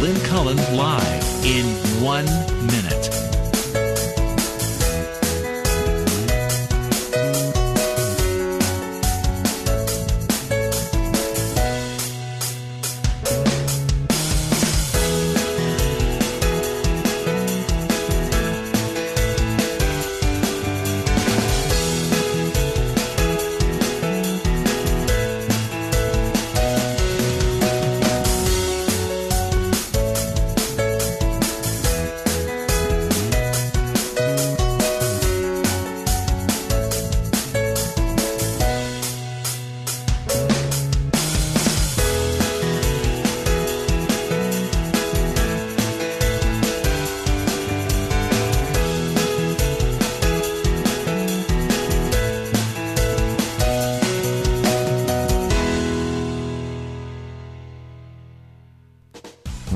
Lynn Cullen live in 1 minute.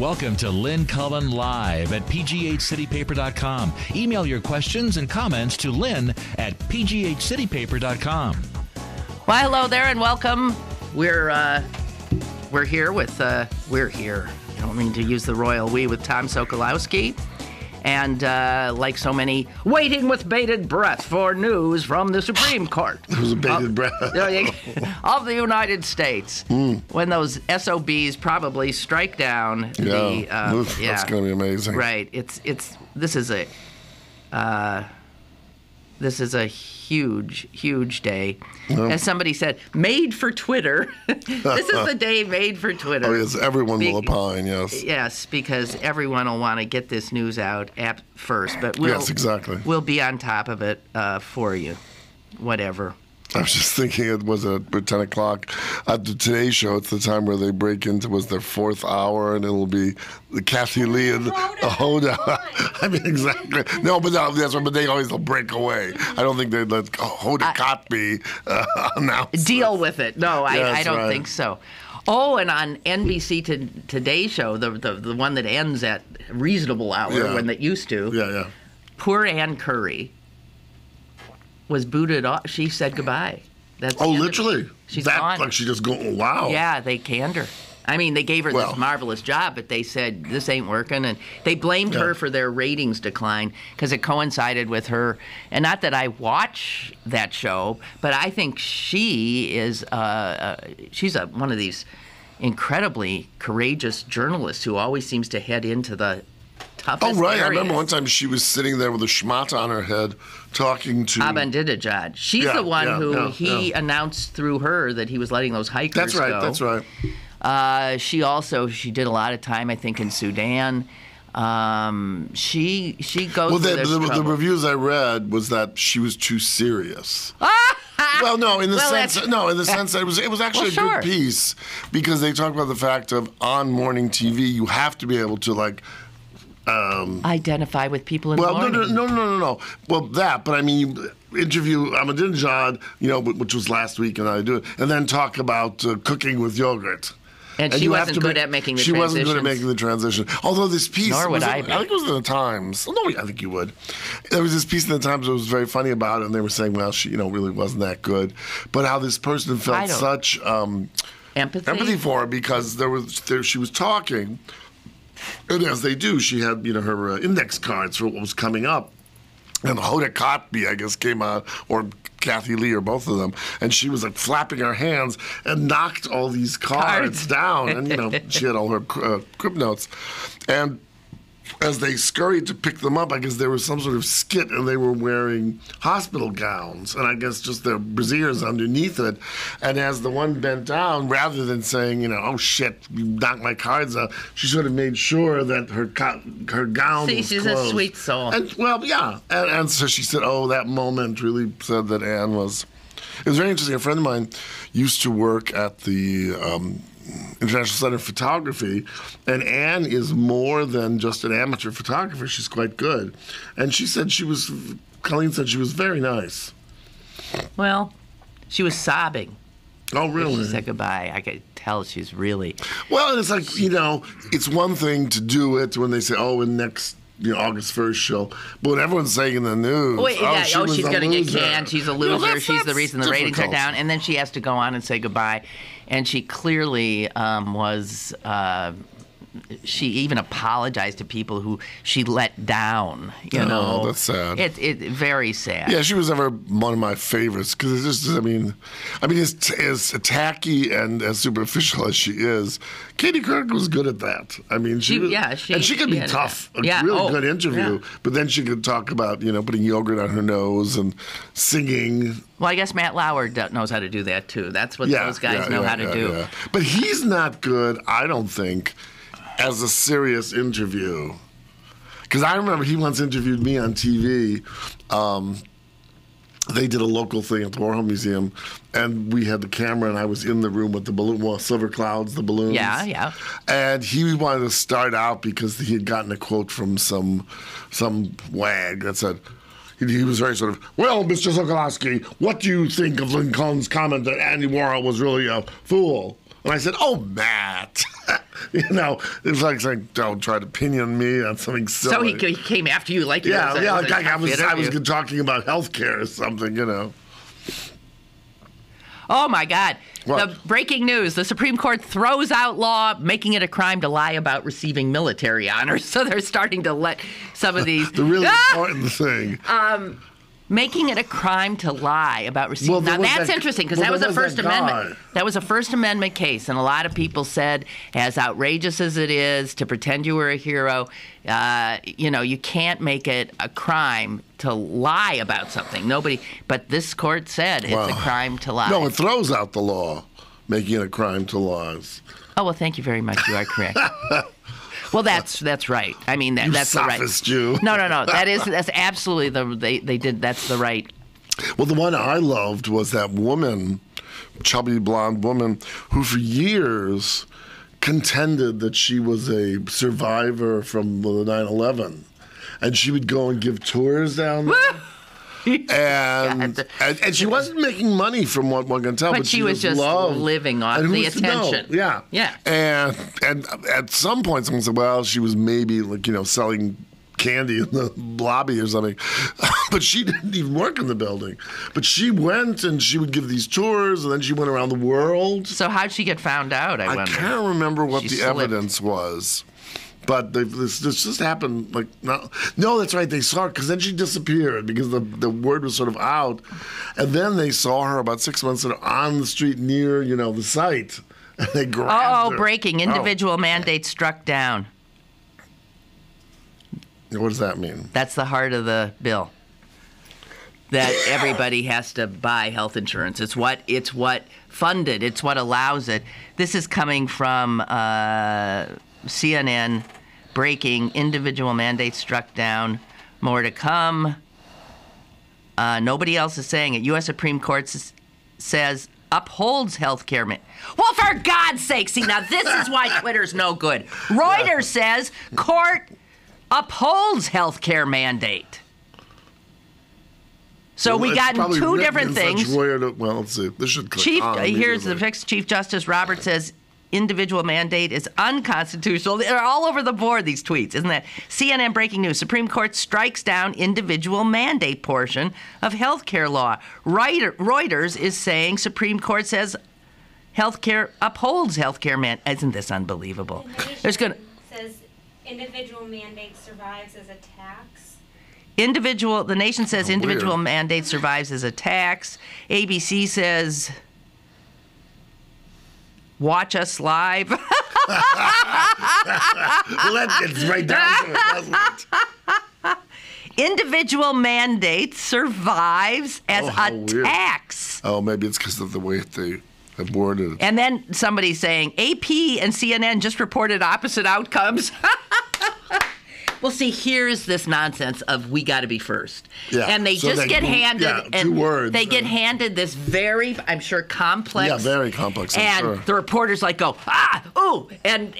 Welcome to Lynn Cullen Live at pghcitypaper.com. Email your questions and comments to Lynn at pghcitypaper.com. Well, hello there and welcome. We're here with we're here. I don't mean to use the royal we with Tom Sokolowski. And like so many, waiting with bated breath for news from the Supreme Court. It was a bated breath. Of the United States. When those SOBs probably strike down the... That's going to be amazing. Right. This is a huge, huge day. Yeah. As somebody said, made for Twitter. This is the day made for Twitter. Oh, yes, everyone will opine, yes. Yes, because everyone will want to get this news out first. But yes, exactly. We'll be on top of it for you, whatever. I was just thinking it was at 10 o'clock. At the Today Show, it's the time where they break into, was their fourth hour, and it'll be the Kathy Lee and the Hoda. I mean, exactly. No, but that's right, but they always will break away. I don't think they'd let Hoda Kotb be announced. Deal with it. No, I don't think so. Oh, and on NBC Today Show, the one that ends at reasonable hour when that used to. Yeah. Poor Ann Curry was booted off. She said goodbye. That's literally? She's gone. Like she just go, oh, wow. Yeah, they canned her. I mean, they gave her this marvelous job, but they said, this ain't working. And they blamed her for their ratings decline because it coincided with her. And not that I watch that show, but I think she is she's one of these incredibly courageous journalists who always seems to head into the toughest areas. I remember one time she was sitting there with a schmata on her head talking to Ahmadinejad. She's the one who announced through her that he was letting those hikers go. That's right. She did a lot of time, I think, in Sudan. She goes through this trouble. The reviews I read was that she was too serious. Well, no, in the sense that it was actually a good piece because they talk about the fact of on morning TV you have to be able to identify with people in the morning. No. Well, but I mean, you interview Ahmadinejad, which was last week, and I do it, and then talk about cooking with yogurt. And she wasn't good at making the transition. She wasn't good at making the transition. Although this piece... Nor would I be. I think it was in the Times. No, I think you would. There was this piece in the Times that was very funny about it, and they were saying, well, she really wasn't that good. But how this person felt such... empathy for her because she was talking, and as they do, she had, her index cards for what was coming up. And Hoda Kotb, I guess, came out, or Kathy Lee, or both of them, and she was flapping her hands and knocked all these cards down. And, she had all her crib notes. And as they scurried to pick them up, I guess there was some sort of skit, and they were wearing hospital gowns, and I guess just their brassieres underneath it. And as the one bent down, rather than saying, oh shit, you knocked my cards out, she sort of made sure that her gown was she's closed. A sweet soul. And, and so she said, that moment really said that Anne was... It was very interesting. A friend of mine used to work at the... International Center of Photography, and Anne is more than just an amateur photographer. She's quite good. And Colleen said she was very nice. Well, she was sobbing. Oh, really? She said goodbye. I could tell she's really... Well, and it's like, it's one thing to do it when they say, in next... August 1st but when everyone's saying in the news, she's going to get canned, she's a loser, she's the reason the ratings are down, and then she has to go on and say goodbye. And she clearly was she even apologized to people who she let down. You know, that's sad. It very sad. Yeah, she was never one of my favorites because it's just, I mean, as tacky and as superficial as she is, Katie Couric was good at that. I mean, she could be tough. A really good interview, but then she could talk about putting yogurt on her nose and singing. Well, I guess Matt Lauer knows how to do that too. That's what those guys know how to do. Yeah. But he's not good, I don't think, as a serious interview. Because I remember he once interviewed me on TV. They did a local thing at the Warhol Museum, and we had the camera, and I was in the room with the balloon, Silver Clouds, the balloons. Yeah. And he wanted to start out because he had gotten a quote from some wag that said, he was very sort of, well, Mr. Sokolowski, what do you think of Lynn Cullen's comment that Andy Warhol was really a fool? And I said, oh, Matt. It's like, don't try to pinion me on something silly. So he came after you like I was talking about healthcare or something, Oh, my God. What? The breaking news. The Supreme Court throws out law making it a crime to lie about receiving military honors. So they're starting to let some of these... the really important thing. Making it a crime to lie about receiving... Well, now, that's interesting, because that was a First Amendment. That was a First Amendment case, and a lot of people said, as outrageous as it is to pretend you were a hero, you can't make it a crime to lie about something. But this court said it's a crime to lie. No, it throws out the law, making it a crime to lies. Oh, well, thank you very much. You are correct. Well, that's right. I mean, that's the right. Sophist Jew. No. That's absolutely that's the right. Well, the one I loved was that woman, chubby blonde woman, who for years contended that she was a survivor from the 9/11, and she would go and give tours down there. And she wasn't making money from what one can tell, but she was just living on the attention. Yeah. And at some point, someone said, well, she was maybe selling candy in the lobby or something. But she didn't even work in the building. But she went and she would give these tours, and then she went around the world. So how'd she get found out, I wonder? I can't remember what the evidence was. But this just happened, no, that's right, they saw her, because then she disappeared, because the word was sort of out. And then they saw her about 6 months later on the street near, the site. And they grabbed her. Breaking. Individual mandate struck down. What does that mean? That's the heart of the bill. That everybody has to buy health insurance. It's what funded. It's what allows it. This is coming from CNN. Breaking, individual mandates struck down. More to come. Nobody else is saying it. U.S. Supreme Court says upholds health care. Well, for God's sake, see, now this is why Twitter's no good. Reuters says court upholds health care mandate. So we got two different things. Let's see. This should click on. Here's the fix. Chief Justice Roberts says individual mandate is unconstitutional. They're all over the board, these tweets, isn't that? CNN breaking news. Supreme Court strikes down individual mandate portion of health care law. Reuters is saying Supreme Court says healthcare upholds health care Isn't this unbelievable? Says individual mandate survives as a tax. The Nation says individual mandate survives as a tax. ABC says watch us live. Well, that gets right down to it, doesn't it? Individual mandate survives as a tax. Oh, maybe it's because of the way they have worded it. And then somebody's saying AP and CNN just reported opposite outcomes. Well, see, here's this nonsense of we got to be first. Yeah. And they just get handed two words. They get handed this very, I'm sure, complex. Yeah, very complex, I'm sure. And the reporters go, and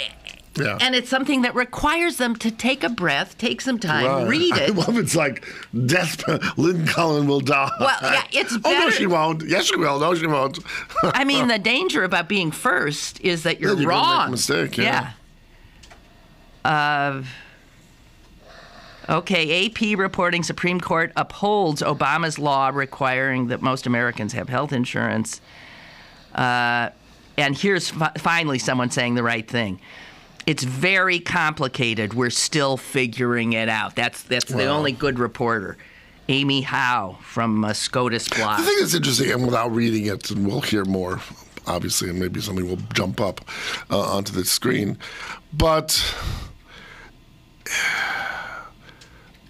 it's something that requires them to take a breath, take some time, read it. Well, it's like Lynn Cullen will die. Well, yeah, it's better. Oh, no, she won't. Yes, she will. No, she won't. I mean, the danger about being first is that you're wrong. Make a mistake, yeah. Okay, AP reporting Supreme Court upholds Obama's law requiring that most Americans have health insurance. And here's finally someone saying the right thing. It's very complicated. We're still figuring it out. That's the only good reporter. Amy Howe from SCOTUS blog. I think it's interesting, and without reading it, and we'll hear more, obviously, and maybe something will jump up onto the screen. But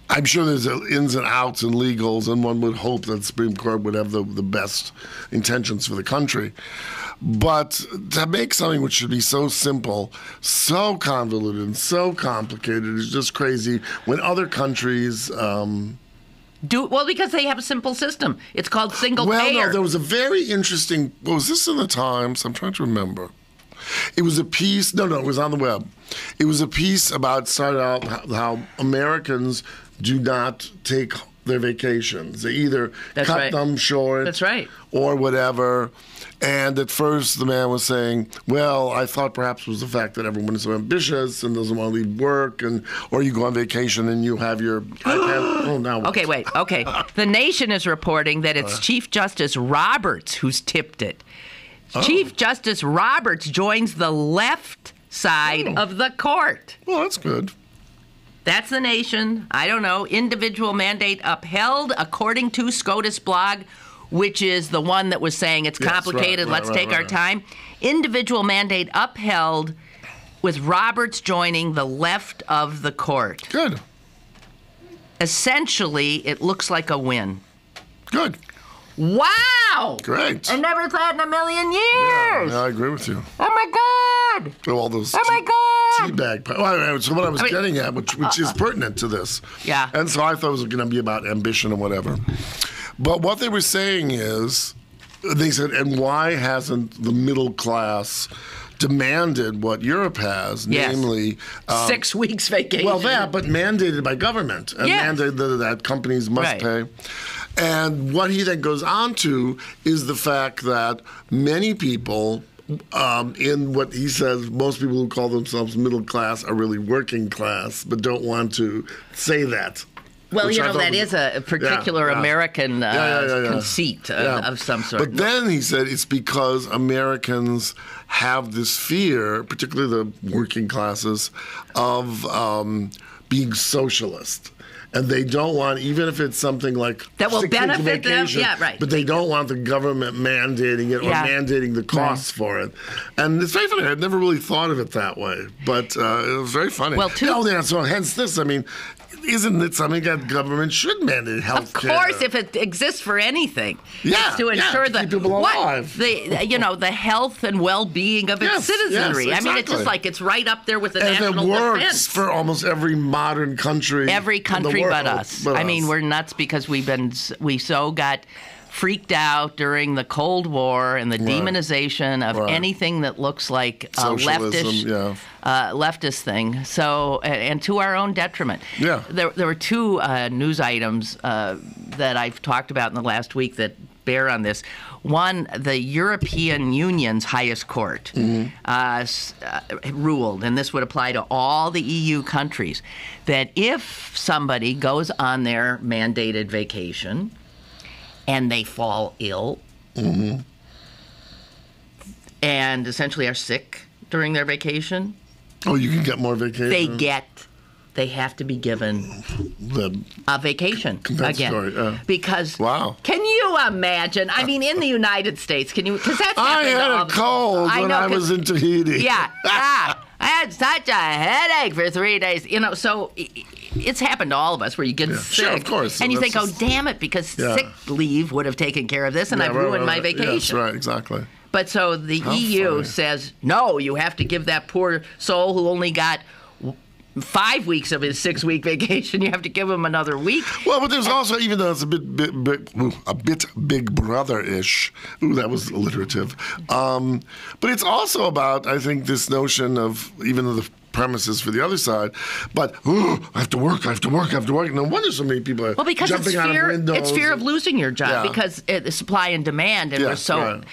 I'm sure there's ins and outs and legals, and one would hope that the Supreme Court would have the best intentions for the country. But to make something which should be so simple, so convoluted, and so complicated is just crazy when other countries... because they have a simple system. It's called single payer. Well, no, there was a very interesting... was this in the Times? I'm trying to remember. It was a piece... No, it was on the web. It was a piece about, started out how Americans do not take their vacations. They either cut them short... That's right. ...or whatever. And at first, the man was saying, well, I thought perhaps it was the fact that everyone is so ambitious and doesn't want to leave work, or you go on vacation and you have your iPad. Oh, now what? Okay, wait. Okay. The Nation is reporting that it's Chief Justice Roberts who's tipped it. Chief Justice Roberts joins the left side of the court. Well, that's good. That's the Nation. I don't know. Individual mandate upheld, according to SCOTUS blog, which is the one that was saying it's complicated, let's take our time. Individual mandate upheld with Roberts joining the left of the court. Good. Essentially, it looks like a win. Good. Wow! Great. I never thought in a million years. Yeah, I agree with you. Oh, my God. All those teabag. So what I was getting at, which is pertinent to this. Yeah. And so I thought it was going to be about ambition and whatever. But what they were saying is, they said, and why hasn't the middle class demanded what Europe has, namely... 6 weeks vacation. Well, but mandated by government, and mandated that companies must pay. And what he then goes on to is the fact that many people... in what he says, most people who call themselves middle class are really working class, but don't want to say that. Well, that is a particular American conceit of some sort. But then he said it's because Americans have this fear, particularly the working classes, of being socialist. And they don't want, even if it's something like that will benefit them, but they don't want the government mandating it or mandating the costs for it. And it's very funny. I'd never really thought of it that way, but it was very funny. Well, so hence this. I mean, isn't it something that government should mandate health care? Of course, if it exists for anything. It's to ensure to keep people alive. The health and well-being of its citizenry. Yes, exactly. I mean, it's just like it's right up there with the and national it works defense. For almost every modern country. Every country but us. I mean, we're nuts because we got freaked out during the Cold War and the demonization of anything that looks like a leftist thing. So, and to our own detriment. Yeah. There were two news items that I've talked about in the last week that bear on this. One, the European Union's highest court ruled, and this would apply to all the EU countries, that if somebody goes on their mandated vacation and they fall ill and essentially are sick during their vacation. Oh, you can get more vacation? They have to be given a vacation again. Because, can you imagine? I mean, in the United States, can you? Because that's I had a cold when I was in Tahiti. Yeah. I had such a headache for 3 days. So it's happened to all of us where you get sick. Sure, of course. And you think, damn it, because sick leave would have taken care of this, and I've ruined my vacation. Yes, right, exactly. But so the EU says, no, you have to give that poor soul who only got 5 weeks of his 6-week vacation, you have to give him another week. Well, but there's also, even though it's a bit Big Brother-ish. Ooh, that was alliterative. But it's also about, I think, this notion of, even though the premises for the other side, but I have to work. No wonder so many people are jumping out of windows. It's fear of losing your job because the supply and demand, and there's so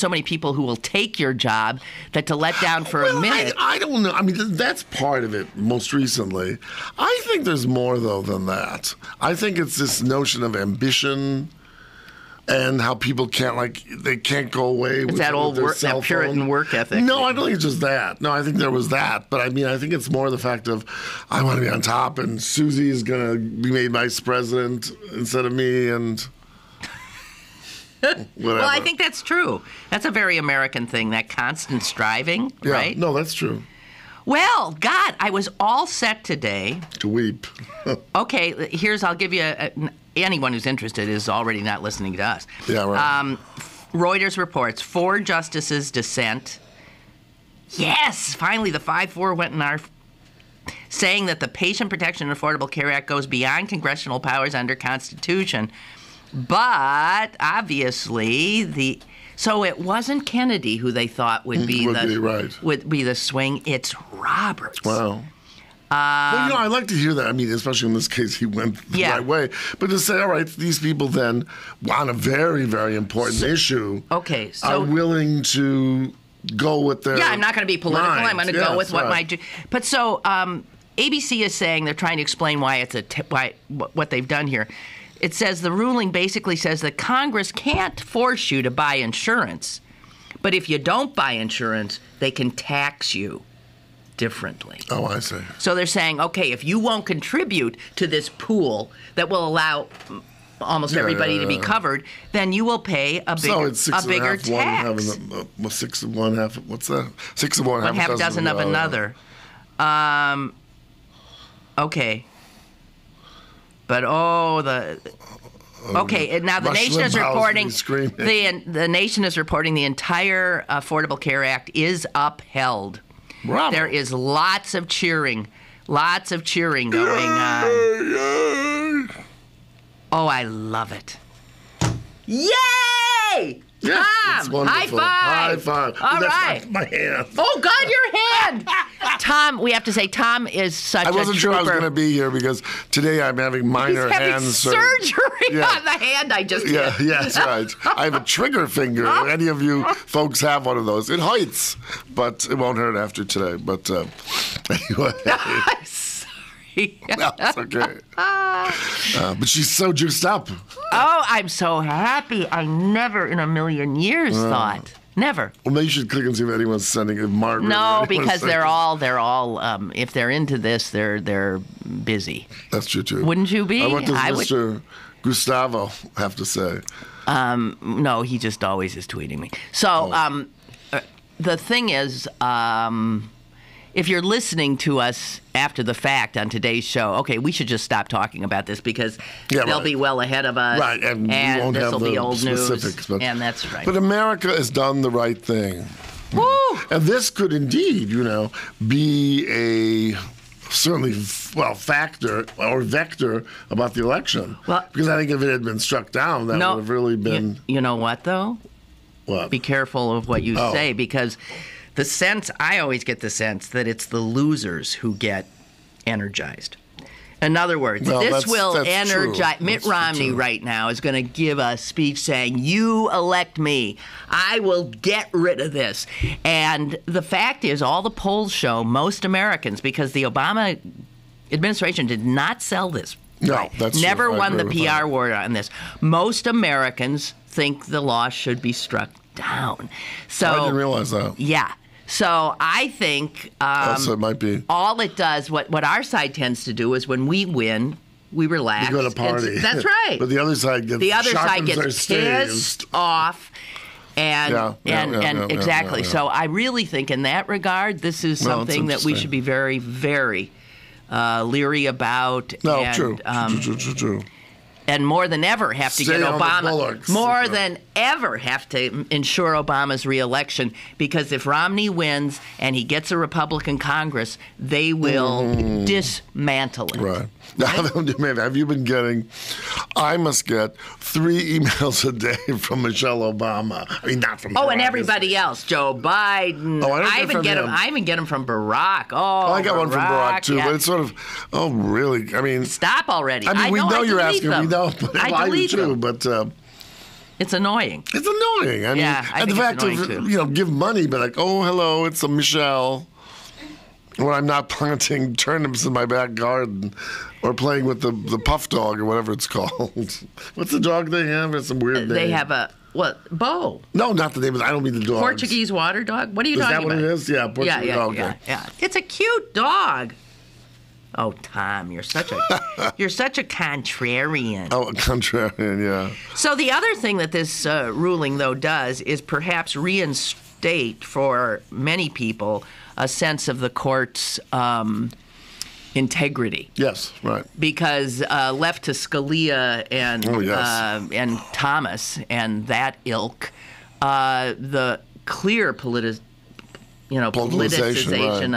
many people who will take your job that to let down for a minute. I don't know. I mean, that's part of it. Most recently, I think there's more though than that. I think it's this notion of ambition. and how people they can't go away with that old that Puritan work ethic. No, I don't think it's just that. No, I think there was that. But I mean, I think it's more the fact of I want to be on top, and Susie is going to be made vice president instead of me, and whatever. Well, I think that's true. That's a very American thing, that constant striving, right? No, that's true. Well, God, I was all set today. To weep. Okay, I'll give you, anyone who's interested is already not listening to us. Yeah, right. Reuters reports 4 justices dissent. Yes, finally the 5-4 went in our, saying that the Patient Protection and Affordable Care Act goes beyond congressional powers under Constitution. But obviously so it wasn't Kennedy who they thought would be the swing. It's Roberts. Wow. Well, I'd like to hear that. I mean, especially in this case, he went the right way. But to say, all right, these people then, on a very, very important issue, are willing to go with their I'm not going to be political. mind. I'm going to go with what my... But so ABC is saying they're trying to explain why it's what they've done here. It says the ruling basically says that Congress can't force you to buy insurance, but if you don't buy insurance, they can tax you differently. Oh, I see. So they're saying, okay, if you won't contribute to this pool that will allow almost everybody to be covered, then you will pay a bigger tax. 6 of one, half. What's that? 6 of one, half a dozen of another. Okay. But now the nation is reporting the nation is reporting the entire Affordable Care Act is upheld. Bravo. There is lots of cheering going on. Oh, I love it. Yay! Yeah, Tom, high five. High five. All right. My hand. Oh, God, your hand. Tom, we have to say, Tom is such a trooper. I wasn't sure I was going to be here because today I'm having minor hand surgery on the hand I just Yeah, did. that's right. I have a trigger finger. Any of you folks have one of those. It hurts, but it won't hurt after today. But anyway. I'm sorry. No, it's okay. But she's so juiced up. Oh, I'm so happy. I never in a million years thought. Never. Well, maybe you should click and see if anyone's sending it. Margaret. No, because they're all. If they're into this, they're busy. That's true too. Wouldn't you be? What does Mr. Gustavo have to say? No, he just always is tweeting me. So the thing is, if you're listening to us after the fact on today's show, okay, we should just stop talking about this because they'll be well ahead of us. Right, and this will be old specifics, news. And that's right. But America has done the right thing. Woo! And this could indeed, be a certainly, factor or vector about the election. Well, because I think if it had been struck down, that would have really been... You know what, though? What? Be careful of what you say because... I always get the sense that it's the losers who get energized. In other words, this will energize. Mitt Romney right now is going to give a speech saying, "You elect me. I will get rid of this." And the fact is, all the polls show most Americans, because the Obama administration did not sell this. No, that's never true. won the PR war on this. Most Americans think the law should be struck down. So I didn't realize that. Yeah. So I think so it might be. All it does, what our side tends to do is when we win, we relax. We go to party. That's right. But the other side gets pissed off. And exactly. So I really think in that regard, this is something that we should be very, very leery about. No, true. And more than ever have to get Obama. More than ever have to ensure Obama's reelection, because if Romney wins and he gets a Republican Congress, they will dismantle it. Right. Now, have you been getting? I must get 3 emails a day from Michelle Obama. I mean, not from. And everybody else, Joe Biden. Oh, I even get them from Barack. I got one from Barack too, but it's sort of. Oh, really? I mean, stop already. I mean, we know you're asking. We know, but I do too. But it's annoying. It's annoying. I mean, and the fact of give money, but like, oh, hello, it's a Michelle. when I'm not planting turnips in my back garden or playing with the puff dog or whatever it's called. What's the dog they have? It's some weird name. They have a, Bo. No, not the name. I don't mean the dog. Portuguese water dog? What are you talking about? Is that what it is? Yeah, Portuguese. Yeah. It's a cute dog. Oh, Tom, you're such a contrarian. Oh, a contrarian, yeah. So the other thing that this ruling, though, does is perhaps reinstate for many people a sense of the court's integrity. Yes, right. Because left to Scalia and Thomas and that ilk, the clear politicization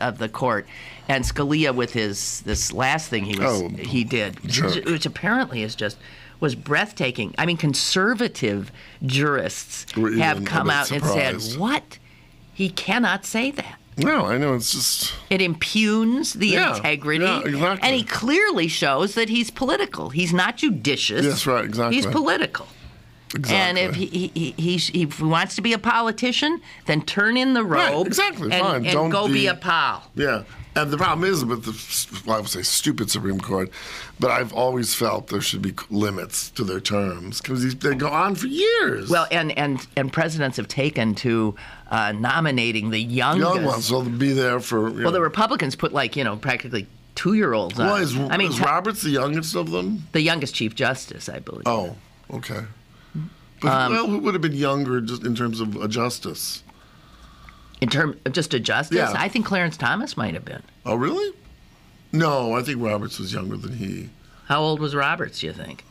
of the court, and Scalia with this last thing he did, which apparently was breathtaking. I mean, conservative jurists have come out and said, "What? He cannot say that." No, I know, it's just... It impugns the integrity. Yeah, exactly. And he clearly shows that he's political. He's not judicious. Yes, right, exactly. He's political. Exactly. And if he wants to be a politician, then turn in the robe and go be a pal. Yeah. And the problem is with I would say stupid Supreme Court, but I've always felt there should be limits to their terms because they go on for years. Well, and presidents have taken to nominating the youngest. Young ones, so they'll be there for... Well, the Republicans put practically 2-year-olds on. Well, is Roberts the youngest of them? The youngest Chief Justice, I believe. Oh, okay. But who would have been younger just in terms of a justice? In terms of just a justice? Yeah. I think Clarence Thomas might have been. Oh, really? No, I think Roberts was younger than he. How old was Roberts, you think?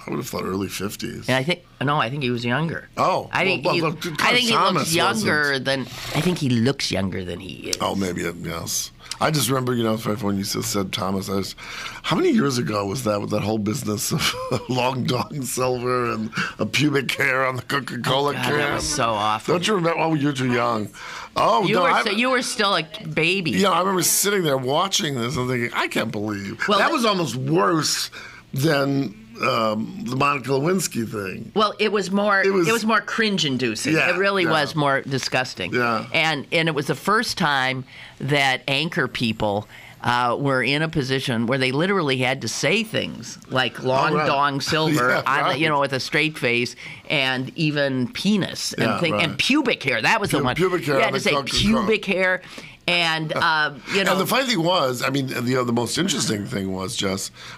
I would have thought early 50s. And I think he was younger. Oh. I think he looks younger than... I think he looks younger than he is. Oh, maybe, yes. I just remember, when you said Thomas, how many years ago was that with that whole business of long dong silver and a pubic hair on the Coca-Cola can? That was so awful. Don't you remember? Oh, you're too young. Oh, you were still a baby. Yeah, I remember sitting there watching this and thinking, I can't believe. Well, that was almost worse than the Monica Lewinsky thing. Well, it was more cringe-inducing. Yeah, it really was more disgusting. Yeah. And it was the first time that anchor people were in a position where they literally had to say things like long dong silver, with a straight face, and even penis and pubic hair. That was the one. Pubic hair. You had to say pubic hair. And, And the funny thing was, the most interesting thing was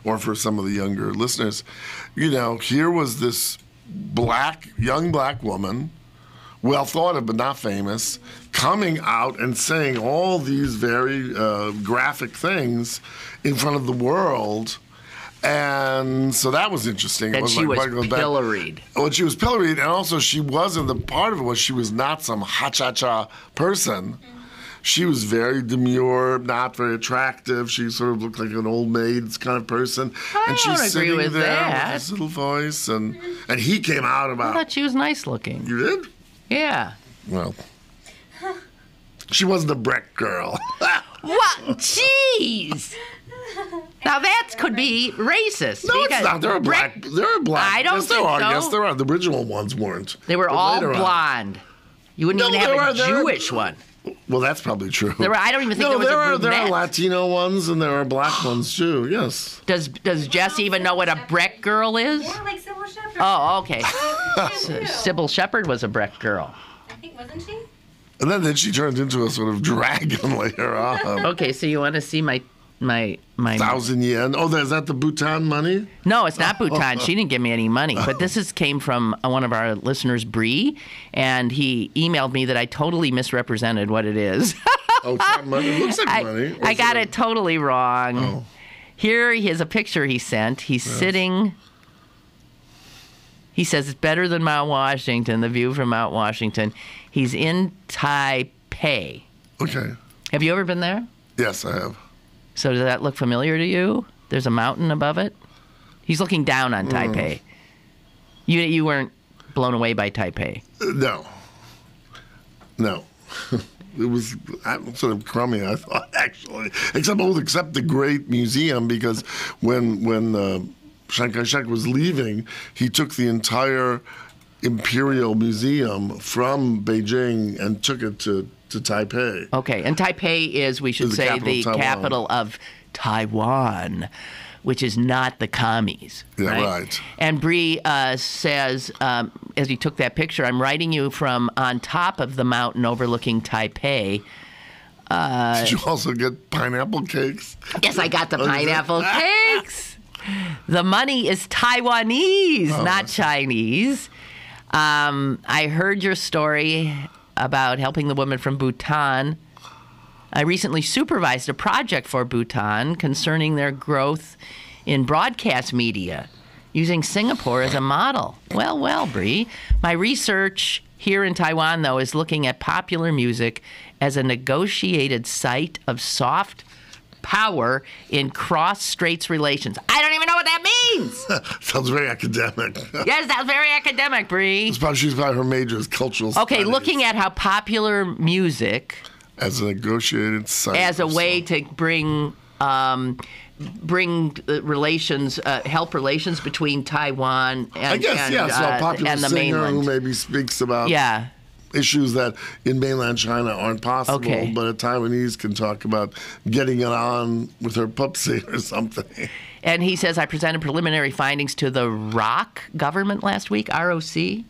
or for some of the younger listeners, here was this young black woman, well thought of but not famous, coming out and saying all these very graphic things in front of the world. And so that was interesting. And she was pilloried. Well, she was pilloried, and also she wasn't, the part of it was she was not some ha-cha-cha person. Mm-hmm. She was very demure, not very attractive. She sort of looked like an old maid's kind of person. And she's sitting there with this little voice, and he came out about... I thought she was nice looking. You did? Yeah. Well, she wasn't a Breck girl. What? Jeez! Now that could be racist. No, it's not. There are black. I don't think so. Yes, there are. The original ones weren't. They were all blonde. You wouldn't even have a Jewish one. Well, that's probably true. I don't even think there was a brunette. There are Latino ones and there are black ones too. Yes. Does Jess even know what a Breck girl is? Yeah, like Sybil Shepherd. Oh, okay. Sybil Shepherd was a Breck girl. I think, wasn't she? And then she turned into a sort of dragon later on. Okay, so you want to see my 1,000 yen. Oh, is that the Bhutan money? No, it's not Bhutan. She didn't give me any money. But this came from one of our listeners, Bree, and he emailed me that I totally misrepresented what it is. Oh, it's not money? It looks like money. I got it totally wrong. Oh. Here is a picture he sent. He's sitting... He says it's better than Mount Washington, the view from Mount Washington. He's in Taipei. Okay. Have you ever been there? Yes, I have. So does that look familiar to you? There's a mountain above it. He's looking down on Taipei. You weren't blown away by Taipei. No. It was sort of crummy, I thought, actually. Except the great museum, because when Chiang Kai-shek was leaving, he took the entire Imperial Museum from Beijing and took it to to Taipei. Okay, and Taipei is, we should say, the capital of Taiwan, which is not the commies. Yeah, right. And Bree says, as he took that picture, I'm writing you from on top of the mountain overlooking Taipei. Did you also get pineapple cakes? Yes, I got the pineapple cakes. The money is Taiwanese, not Chinese. I heard your story about helping the woman from Bhutan. I recently supervised a project for Bhutan concerning their growth in broadcast media, using Singapore as a model. Well, Bree. My research here in Taiwan, though, is looking at popular music as a negotiated site of soft power in cross-straits relations. I don't even know what that means! Sounds very academic. Yes, that's very academic, Bree. She's probably her major is cultural studies. Okay, looking at how popular music... as a negotiated site. As a way to bring relations, help relations between Taiwan and, so a popular and the singer mainland. who maybe speaks about issues that in mainland China aren't possible, but a Taiwanese can talk about getting it on with her pupsy or something. And he says, I presented preliminary findings to the ROC government last week, ROC.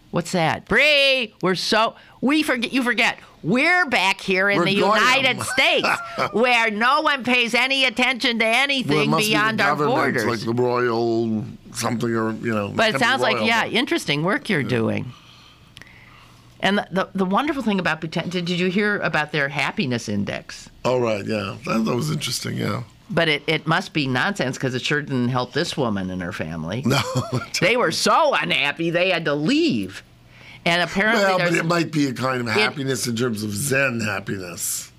What's that? Bree, you forget. We're back here in the United States where no one pays any attention to anything beyond our borders. Like the royal something or, But it sounds like, interesting work you're doing. And the wonderful thing about Bhutan, did you hear about their happiness index? Oh, right, yeah. That was interesting, yeah. But it must be nonsense because it sure didn't help this woman and her family. No. They were so unhappy they had to leave. And apparently but it might be a kind of happiness in terms of Zen happiness.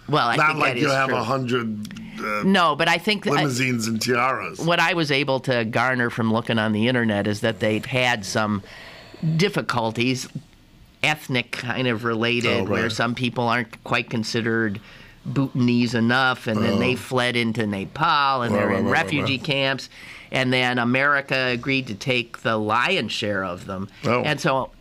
Well, I think that is true. Not like you have 100 no, but I think limousines and tiaras. What I was able to garner from looking on the internet is that they've had some difficulties, ethnic kind of related, where some people aren't quite considered Bhutanese enough, and then they fled into Nepal, and they're in refugee camps, and then America agreed to take the lion's share of them. And so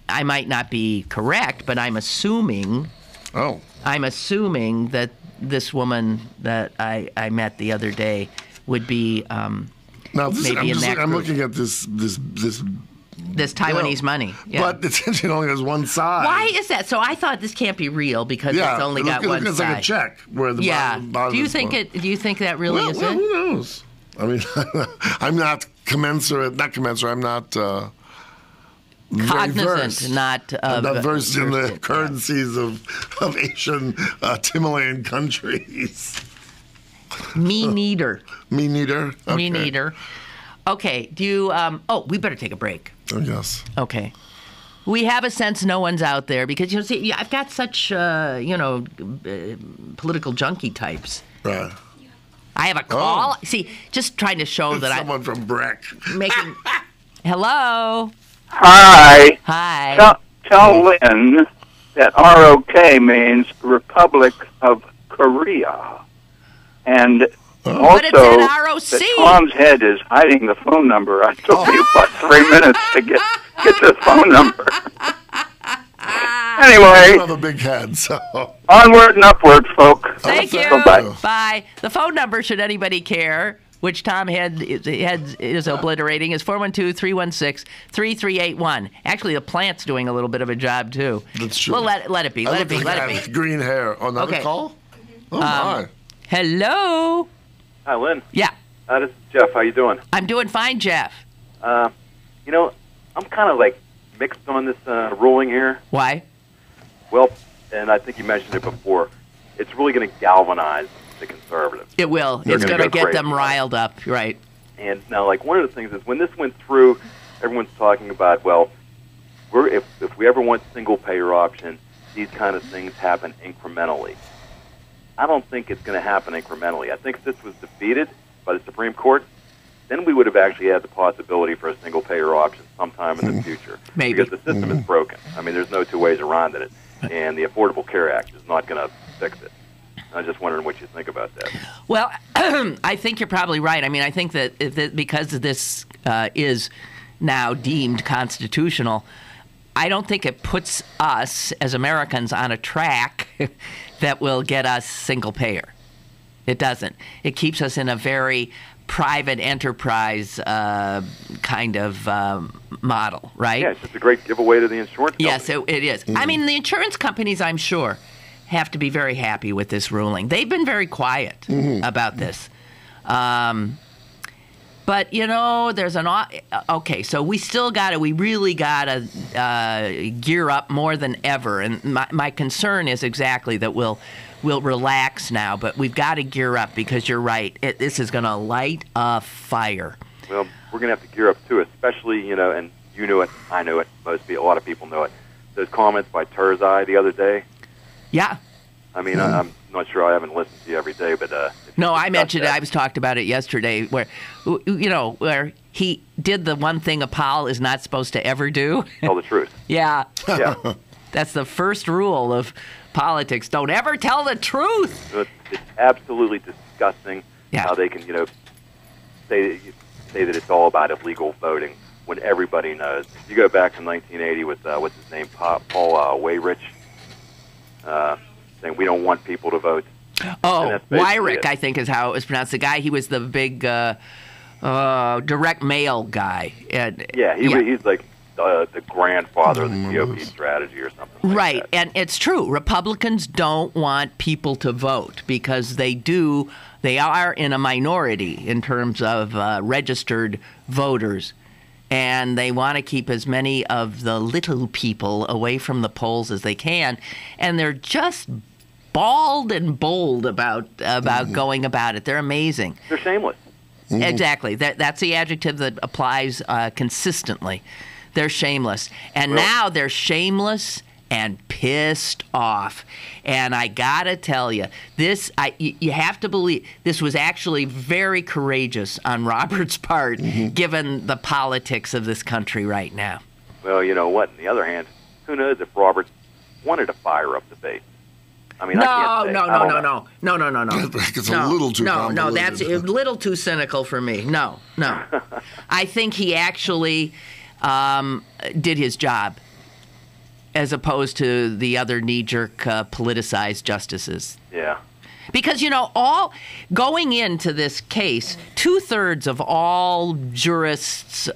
I might not be correct, but I'm assuming that this woman that I met the other day would be now maybe in that group. I'm looking at this Taiwanese money. Yeah. But it only has one side. Why is that? So I thought this can't be real because it's only got one side. It's like a check where the bottom Do you think that really is it? Who knows? I mean, I'm not commensurate. I'm not cognizant, not versed in the currencies of Asian Himalayan countries. Me neither. Me neither? Okay. Me neither. Okay, do you... we better take a break. Oh, yes. Okay. We have a sense no one's out there because, see, I've got such, political junkie types. Right. I have a call. See, just trying to show that someone from Breck. Making... Hello? Hi. Hi. Tell Lynn that ROK means Republic of Korea. And also, that Tom's head is hiding the phone number. I took you about 3 minutes to get the phone number. Anyway. You have a big head, so. Onward and upward, folk. Thank you. Bye-bye. Bye. The phone number, should anybody care, which Tom is obliterating, is 412-316-3381. Actually, the plant's doing a little bit of a job, too. That's true. Well, let it be. Let it be. Green hair. Oh, another call? Oh, my. Hello? Hi, Lynn. Yeah. This is Jeff. How you doing? I'm doing fine, Jeff. I'm kind of like mixed on this ruling here. Why? Well, and I think you mentioned it before, it's really going to galvanize the conservatives. It will. It's going to get them riled up, right? And now, like, one of the things is when this went through, everyone's talking about, well, if we ever want single-payer option, these kind of things happen incrementally. I don't think it's going to happen incrementally. I think if this was defeated by the Supreme Court, then we would have actually had the possibility for a single-payer option sometime in the future. Maybe. Because the system is broken. I mean, there's no two ways around it. And the Affordable Care Act is not going to fix it. I'm just wondering what you think about that. Well, I think you're probably right. I mean, I think that because this is now deemed constitutional, I don't think it puts us as Americans on a track that will get us single payer. It doesn't. It keeps us in a very private enterprise kind of model, right? Yeah, it's just a great giveaway to the insurance company. Yes, it is. I mean, the insurance companies, I'm sure, have to be very happy with this ruling. They've been very quiet about this. But, there's okay, so we really got to gear up more than ever. And my concern is exactly that we'll relax now, but we've got to gear up because you're right. This is going to light a fire. Well, we're going to have to gear up, too, especially, and you knew it, I knew it, a lot of people know it. Those comments by Turzai the other day. Yeah. I mean, I'm not sure. I haven't listened to you every day, but no, I mentioned it. I was talked about it yesterday, where where he did the one thing a pol is not supposed to ever do. Tell the truth. Yeah. Yeah. That's the first rule of politics. Don't ever tell the truth. It's absolutely disgusting how they can, say that it's all about illegal voting when everybody knows. You go back in 1980 with what's his name, Paul Weyrich. Saying we don't want people to vote. Oh, Weyrich, I think is how it was pronounced. The guy, he was the big direct mail guy. He's like the grandfather of the GOP strategy or something like right, that. And it's true. Republicans don't want people to vote because they are in a minority in terms of registered voters. And they want to keep as many of the little people away from the polls as they can. And they're just bald and bold about going about it. They're amazing. They're shameless. Exactly. That's the adjective that applies consistently. They're shameless. And now they're shameless and pissed off. And I got to tell you, you have to believe this was actually very courageous on Robert's part, given the politics of this country right now. Well, you know what? On the other hand, who knows if Robert wanted to fire up the base? I mean, No. It's a little too convoluted. No, that's a little too cynical for me. No. I think he actually did his job, as opposed to the other knee-jerk politicized justices. Yeah. Because, all going into this case, 2/3 of all jurists,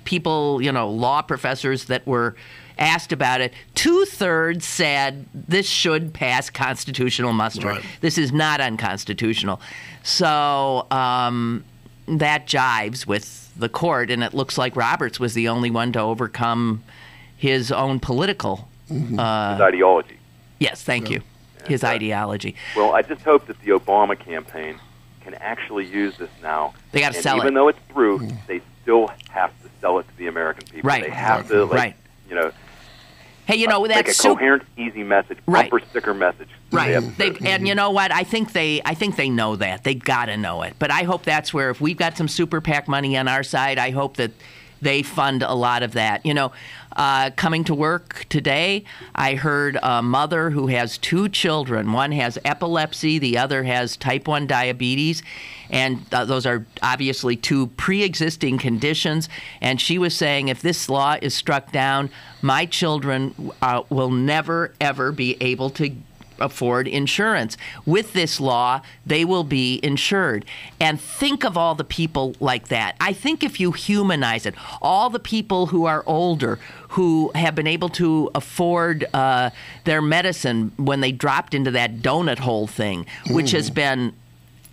people, law professors that were asked about it, 2/3 said this should pass constitutional muster. Right. This is not unconstitutional. So that jives with the court, and it looks like Roberts was the only one to overcome his own political his ideology. Yes, thank you. His ideology. Well, I just hope that the Obama campaign can actually use this now. They got to sell it. Even though it's through, they still have to sell it to the American people. Right. They have to, hey, make a coherent, easy message, bumper sticker message. Right. And you know what? I think they know that. They've got to know it. But I hope that's where, if we've got some super PAC money on our side, I hope that they fund a lot of that. Coming to work today, I heard a mother who has 2 children. One has epilepsy, the other has type 1 diabetes, and those are obviously 2 pre-existing conditions. And she was saying, if this law is struck down, my children will never, ever be able to afford insurance. With this law, they will be insured. And think of all the people like that. I think if you humanize it, all the people who are older, who have been able to afford their medicine when they dropped into that donut hole thing, which has been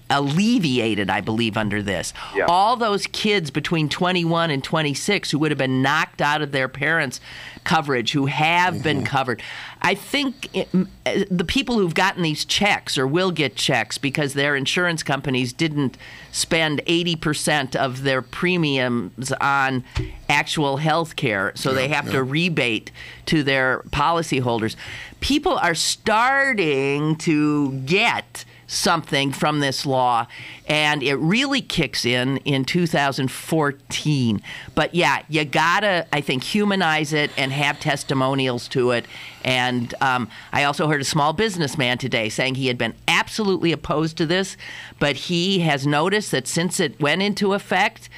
alleviated, I believe, under this. Yeah. All those kids between 21 and 26 who would have been knocked out of their parents' coverage, who have been covered. I think the people who've gotten these checks or will get checks because their insurance companies didn't spend 80% of their premiums on actual health care, so they have to rebate to their policyholders. People are starting to get something from this law, and it really kicks in 2014. But yeah, you gotta, I think, humanize it and have testimonials to it. And I also heard a small businessman today saying he had been absolutely opposed to this, but he has noticed that since it went into effect,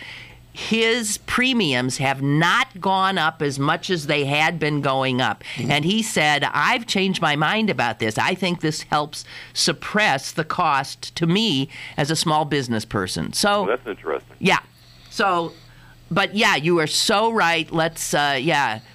his premiums have not gone up as much as they had been going up. And he said, I've changed my mind about this. I think this helps suppress the cost to me as a small business person. So well, that's interesting. Yeah. So, but yeah, you are so right. Let's,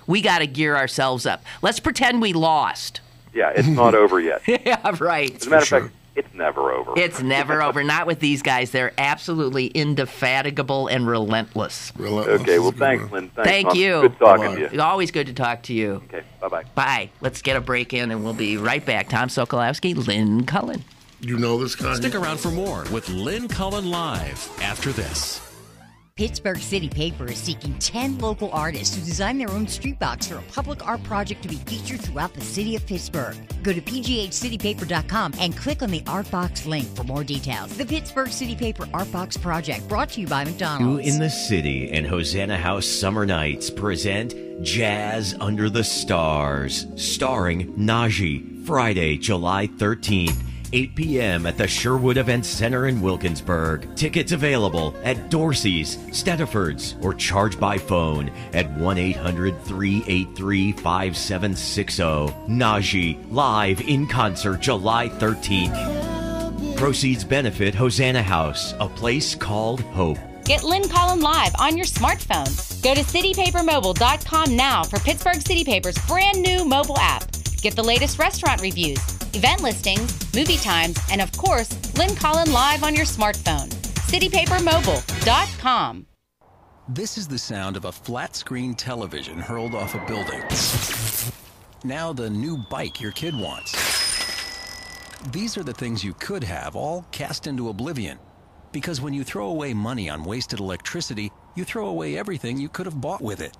we got to gear ourselves up. Let's pretend we lost. Yeah, it's not over yet. Yeah, right. As a matter of fact, it's never over. It's never over. Not with these guys. They're absolutely indefatigable and relentless. Okay, well, thanks, Lynn. Thank you. Good talking to you. Always good to talk to you. Okay, bye-bye. Bye. Let's get a break in, and we'll be right back. Tom Sokolowski, Lynn Cullen. You know this guy? Stick around for more with Lynn Cullen live after this. Pittsburgh City Paper is seeking 10 local artists to design their own street box for a public art project to be featured throughout the city of Pittsburgh. Go to pghcitypaper.com and click on the Art Box link for more details. The Pittsburgh City Paper Art Box Project, brought to you by McDonald's. Two in the City and Hosanna House Summer Nights present Jazz Under the Stars, starring Najee, Friday, July 13th. 8 p.m. at the Sherwood Event Center in Wilkinsburg. Tickets available at Dorsey's, Stediford's, or charge by phone at 1-800-383-5760. Najee, live in concert July 13th. Proceeds benefit Hosanna House, a place called Hope. Get Lynn Cullen live on your smartphone. Go to citypapermobile.com now for Pittsburgh City Paper's brand new mobile app. Get the latest restaurant reviews, event listings, movie times, and of course, Lynn Cullen live on your smartphone. citypapermobile.com. This is the sound of a flat-screen television hurled off a building. Now the new bike your kid wants. These are the things you could have, all cast into oblivion. Because when you throw away money on wasted electricity, you throw away everything you could have bought with it.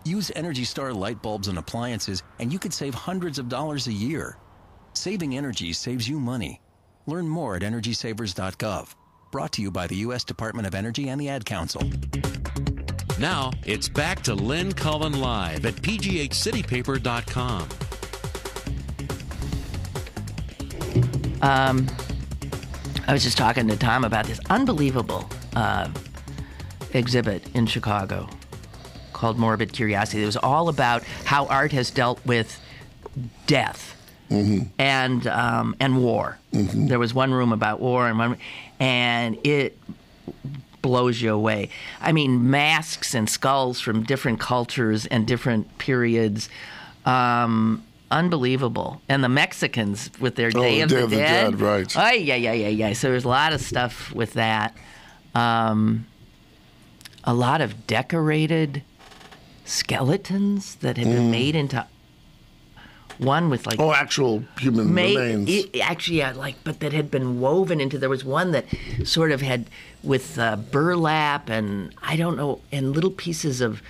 Use Energy Star light bulbs and appliances, and you could save hundreds of dollars a year. Saving energy saves you money. Learn more at EnergySavers.gov. Brought to you by the U.S. Department of Energy and the Ad Council. Now, it's back to Lynn Cullen live at pghcitypaper.com. I was just talking to Tom about this unbelievable exhibit in Chicago called Morbid Curiosity. It was all about how art has dealt with death and war. There was one room about war and it blows you away. I mean, masks and skulls from different cultures and different periods. Unbelievable. And the Mexicans with their Day of the Dead. Right. Oh, yeah. So there's a lot of stuff with that. A lot of decorated skeletons that had been made into one with like actual human remains. But that had been woven into. There was one that sort of had with burlap and I don't know, and little pieces of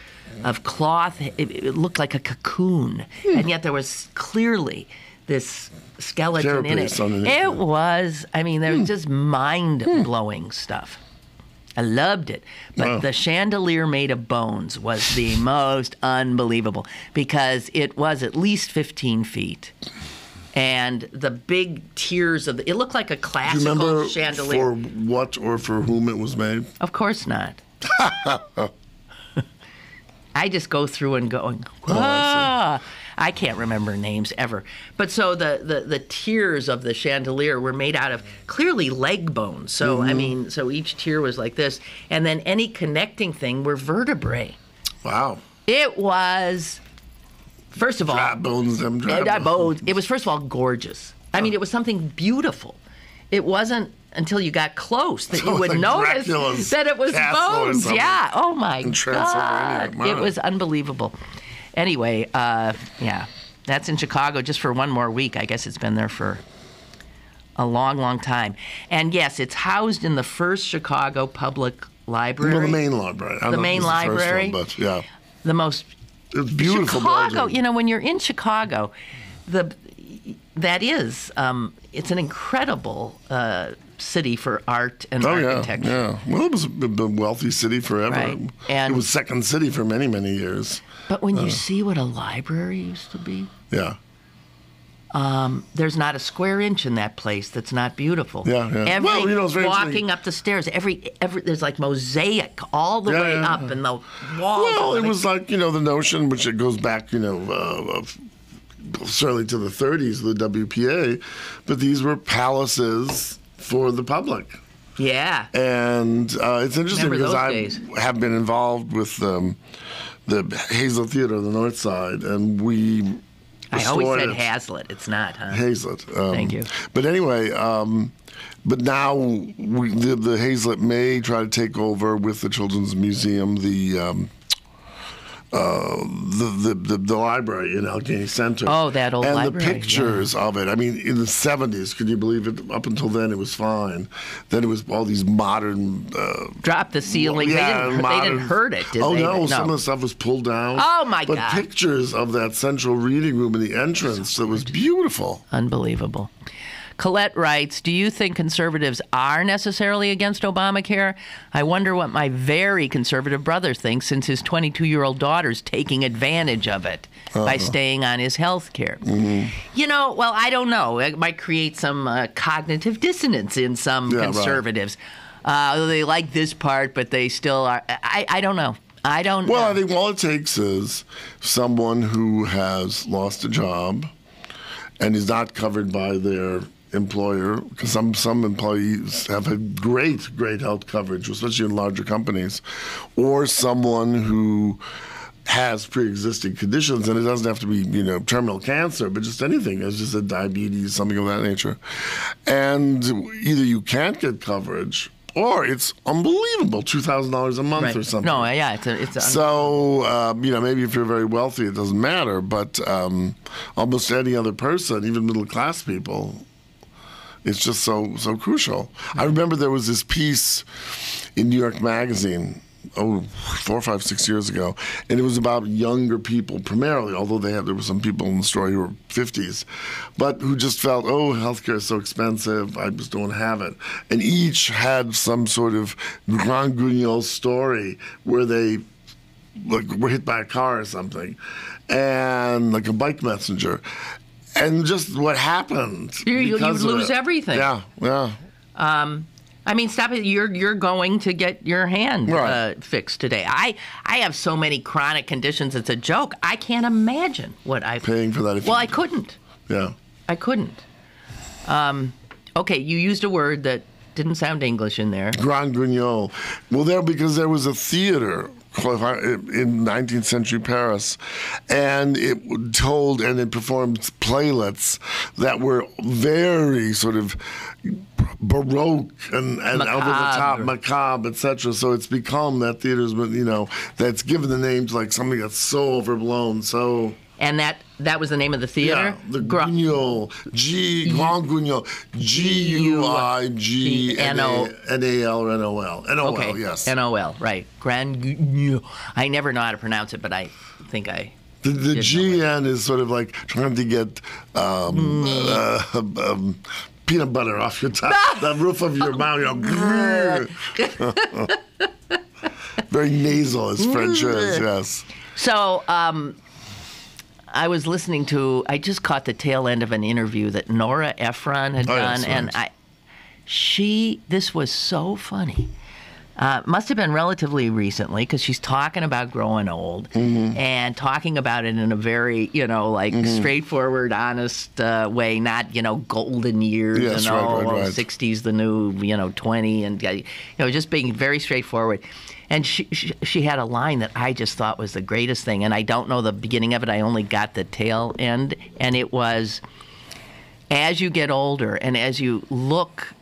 cloth. It looked like a cocoon, and yet there was clearly this skeleton in it. It was. I mean, there was just mind-blowing stuff. I loved it. But the chandelier made of bones was the most unbelievable because it was at least 15 feet. And the big tiers of it looked like a classical chandelier. For what or for whom it was made? Of course not. I just go through and going, I can't remember names ever. But so the tiers of the chandelier were made out of clearly leg bones. So, I mean, so each tier was like this. And then any connecting thing were vertebrae. Wow. It was, first of all. Dry bones. It was, first of all, gorgeous. I mean, it was something beautiful. It wasn't until you got close that you would like notice Dracula's that it was bones. Yeah. Oh, my God. Wow. It was unbelievable. Anyway, that's in Chicago just for one more week. I guess it's been there for a long, long time. And, yes, it's housed in the First Chicago Public Library. Well, the main library. The main library. The first one, but, yeah. The most... It's beautiful Chicago, building. when you're in Chicago, it's an incredible city for art and architecture. Yeah. Well, it was a wealthy city forever. Right. And it was second city for many, many years. But when you see what a library used to be, there's not a square inch in that place that's not beautiful. Yeah. It's very walking up the stairs, every there's like mosaic all the way up, and the walls. Well, it was like, the notion, which it goes back, certainly to the 30s, the WPA, but these were palaces for the public. Yeah. And it's interesting because I have been involved with the Hazlitt Theater on the North Side, and we... I always said Hazlitt. It's not, huh? Hazlitt. Thank you. But anyway, but now the Hazlitt may try to take over with the Children's Museum the library in Allegheny Center. Oh, that old library. And the pictures of it. I mean, in the 70s, could you believe it? Up until then, it was fine. Then it was all these modern... Drop the ceiling. They didn't hurt it, did they? No, some of the stuff was pulled down. Oh, my God. But pictures of that central reading room in the entrance, it was beautiful. Unbelievable. Colette writes, do you think conservatives are necessarily against Obamacare? I wonder what my very conservative brother thinks, since his 22-year-old daughter's taking advantage of it by staying on his health care. Mm-hmm. Well, I don't know. It might create some cognitive dissonance in some conservatives. Right. They like this part, but they still are. I don't know. I think all it takes is someone who has lost a job and is not covered by their employer, because some employees have had great health coverage, especially in larger companies, or someone who has pre-existing conditions, and it doesn't have to be, terminal cancer, but just anything, it's just a diabetes, something of that nature. And either you can't get coverage, or it's unbelievable, $2,000 a month or something. No, yeah, it's so maybe if you're very wealthy, it doesn't matter, but almost any other person, even middle class people, it's just so crucial. I remember there was this piece in New York Magazine, 4, 5, 6 years ago, and it was about younger people primarily, although there were some people in the story who were 50s, but who just felt, healthcare is so expensive, I just don't have it. And each had some sort of Grand Guignol story where they were hit by a car or something, and like a bike messenger. And just what happened. You lose everything. Yeah. Stop it. You're going to get your hand fixed today. I have so many chronic conditions, it's a joke. I can't imagine what I'm paying for that. I couldn't. Yeah. I couldn't. Okay, you used a word that didn't sound English in there. Grand Guignol. Well, because there was a theater in 19th century Paris, and it performed playlets that were very sort of baroque and over the top, macabre, etc. So it's become that theater's been, that's given the name to like something that's so overblown, so. And that was the name of the theater? Yeah, the Guignol, Grand Guignol, Guignol, N-O-L, okay. Yes. N-O-L, right. Grand Guignol. I never know how to pronounce it, but I think I The GN is sort of like trying to get peanut butter off your top, the roof of your mouth. Very nasal, as French is, yes. So, I was listening I just caught the tail end of an interview that Nora Ephron had done, and this was so funny. Must have been relatively recently, because she's talking about growing old and talking about it in a very, straightforward, honest way, not, golden years right. 60's the new, 20, and, just being very straightforward. And she had a line that I just thought was the greatest thing, and I don't know the beginning of it. I only got the tail end, and it was, as you get older and as you look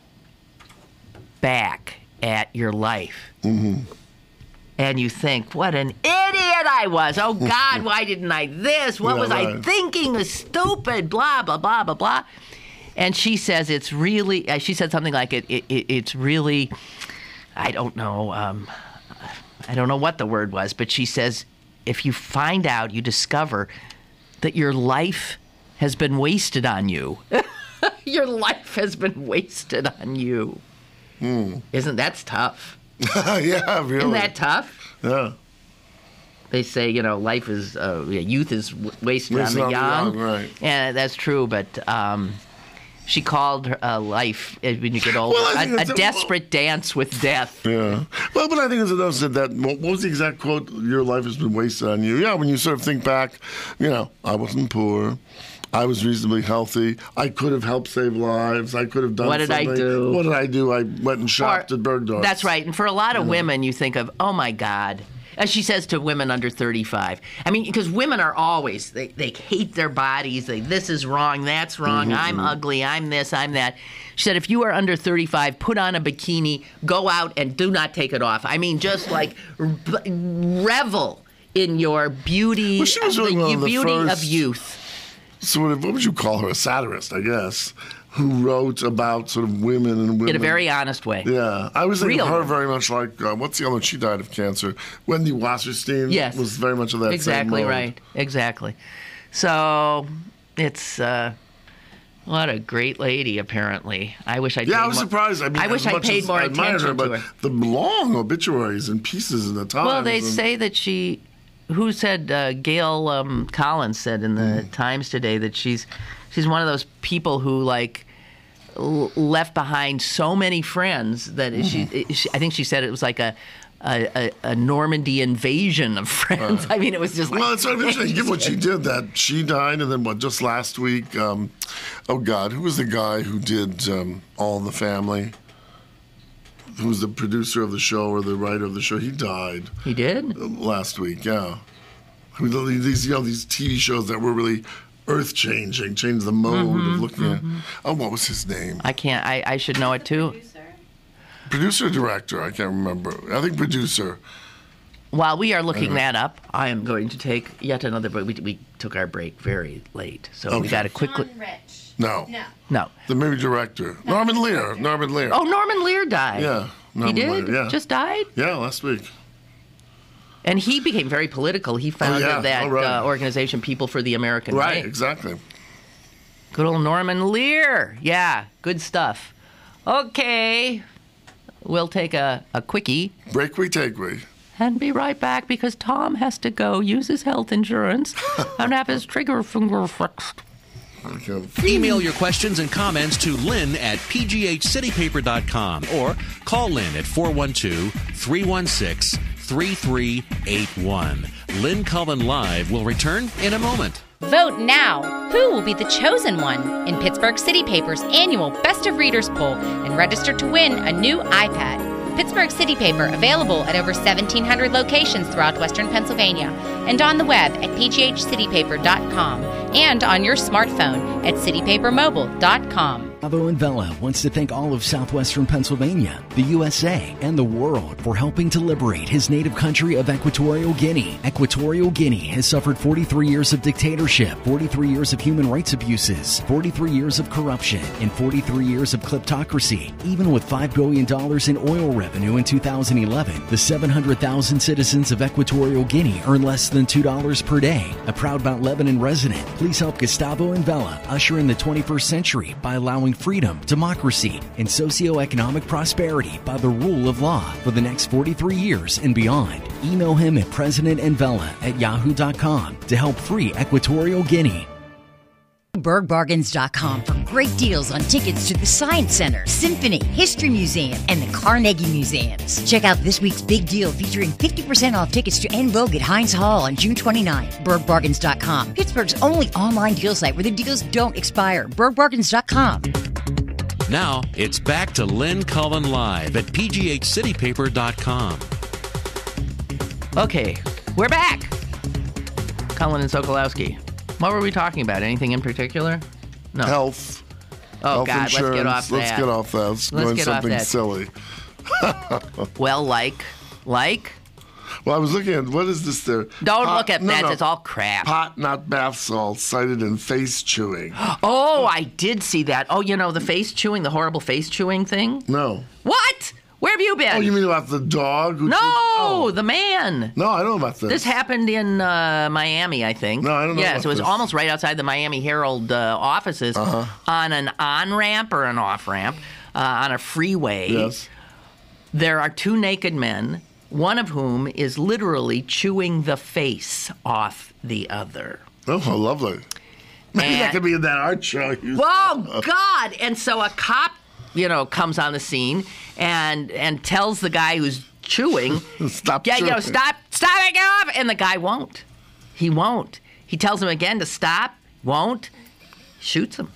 back at your life, and you think, what an idiot I was. Oh, God, why didn't I this? What was I thinking? It was stupid, blah, blah, blah, blah, blah. And she says it's really, she said something like, it's really, I don't know what the word was, but she says, if you find out, you discover that your life has been wasted on you. Your life has been wasted on you. That's tough. Yeah, really. Isn't that tough? Yeah. They say, life is youth is wasted on the young, right? And that's true. But she called her life when you get older a desperate dance with death. Yeah. Well, but I think it's said that. What was the exact quote? Your life has been wasted on you. Yeah. When you sort of think back, I wasn't poor. I was reasonably healthy. I could have helped save lives. I could have done something. What did I do? What did I do? I went and shopped at Bergdorf's. That's right. And for a lot of women, you think of, oh, my God. As she says to women under 35. I mean, because women are always, they hate their bodies. This is wrong, that's wrong, I'm ugly, I'm this, I'm that. She said, if you are under 35, put on a bikini, go out and do not take it off. I mean, just like revel in your beauty, well, she was really the beauty of youth. Sort of, what would you call her? A satirist, I guess, who wrote about sort of women and women. In a very honest way. Yeah. I was thinking of her very much like, what's the other one? She died of cancer. Wendy Wasserstein was very much of that same mode. Right. Exactly. So it's... what a great lady, apparently. I wish I. I was surprised. I mean, I wish I paid more attention to her. The long obituaries and pieces in the Times. Well, they say that she. Who said? Gail Collins said in the Times today that she's one of those people who left behind so many friends that she. I think she said it was like a Normandy invasion of friends. I mean, it was just like... Well, it's sort of interesting, given what she did, that she died, and then just last week, who was the guy who did All in the Family? Who was the producer of the show or the writer of the show? He died. He did? Last week, yeah. These TV shows that were really earth-changing, changed the mode of looking at... Oh, what was his name? I can't... I should know it, too. Producer or director? I can't remember. I think producer. While we are looking that up, I am going to take yet another break. We took our break very late, so we got to quickly... No. No. The movie director. Norman Lear. Oh, Norman Lear died. Yeah. He did? Lear, yeah. Just died? Yeah, last week. And he became very political. He founded that organization, People for the American Right. Right, exactly. Good old Norman Lear. Yeah, good stuff. Okay. We'll take a quickie. Break we take we. And be right back because Tom has to go use his health insurance and have his trigger finger fixed. Email your questions and comments to Lynn at pghcitypaper.com or call Lynn at 412-316-3381. Lynn Cullen Live will return in a moment. Vote now. Who will be the chosen one in Pittsburgh City Paper's annual Best of Readers poll and register to win a new iPad? Pittsburgh City Paper, available at over 1,700 locations throughout Western Pennsylvania and on the web at pghcitypaper.com and on your smartphone at citypapermobile.com. Gustavo and Vella wants to thank all of southwestern Pennsylvania, the USA, and the world for helping to liberate his native country of Equatorial Guinea. Equatorial Guinea has suffered 43 years of dictatorship, 43 years of human rights abuses, 43 years of corruption, and 43 years of kleptocracy. Even with $5 billion in oil revenue in 2011, the 700,000 citizens of Equatorial Guinea earn less than $2 per day. A proud Mount Lebanon resident, please help Gustavo and Vella usher in the 21st century by allowing freedom, democracy, and socioeconomic prosperity by the rule of law for the next 43 years and beyond. Email him at presidentandvella@yahoo.com to help free Equatorial Guinea. BergBargains.com for great deals on tickets to the Science Center, Symphony, History Museum, and the Carnegie Museums. Check out this week's big deal featuring 50% off tickets to En Vogue at Heinz Hall on June 29th. BergBargains.com, Pittsburgh's only online deal site where the deals don't expire. BergBargains.com. Now, it's back to Lynn Cullen Live at pghcitypaper.com. Okay, we're back. Cullen and Sokolowski. What were we talking about? Anything in particular? No. Health. Oh, Health God, insurance. let's get off that. Let's get off that. Let's go into something silly. Well, like? Well, I was looking at, what is this there? Don't look at that. It's all crap. Pot, not bath salts, cited in face chewing. Oh, I did see that. Oh, the face chewing, the horrible face chewing thing? No. What? Where have you been? Oh, you mean about the dog? The man. No, I don't know about this. This happened in Miami, I think. No, I don't know Yes, about it was this. almost right outside the Miami Herald offices on an on-ramp or an off-ramp on a freeway. Yes. There are two naked men one of whom is literally chewing the face off the other. Oh, how lovely. Maybe that could be in that art show. Oh, God. And so a cop, comes on the scene and tells the guy who's chewing, stop chewing. Stop it, get off. And the guy won't. He won't. He tells him again to stop, won't, shoots him,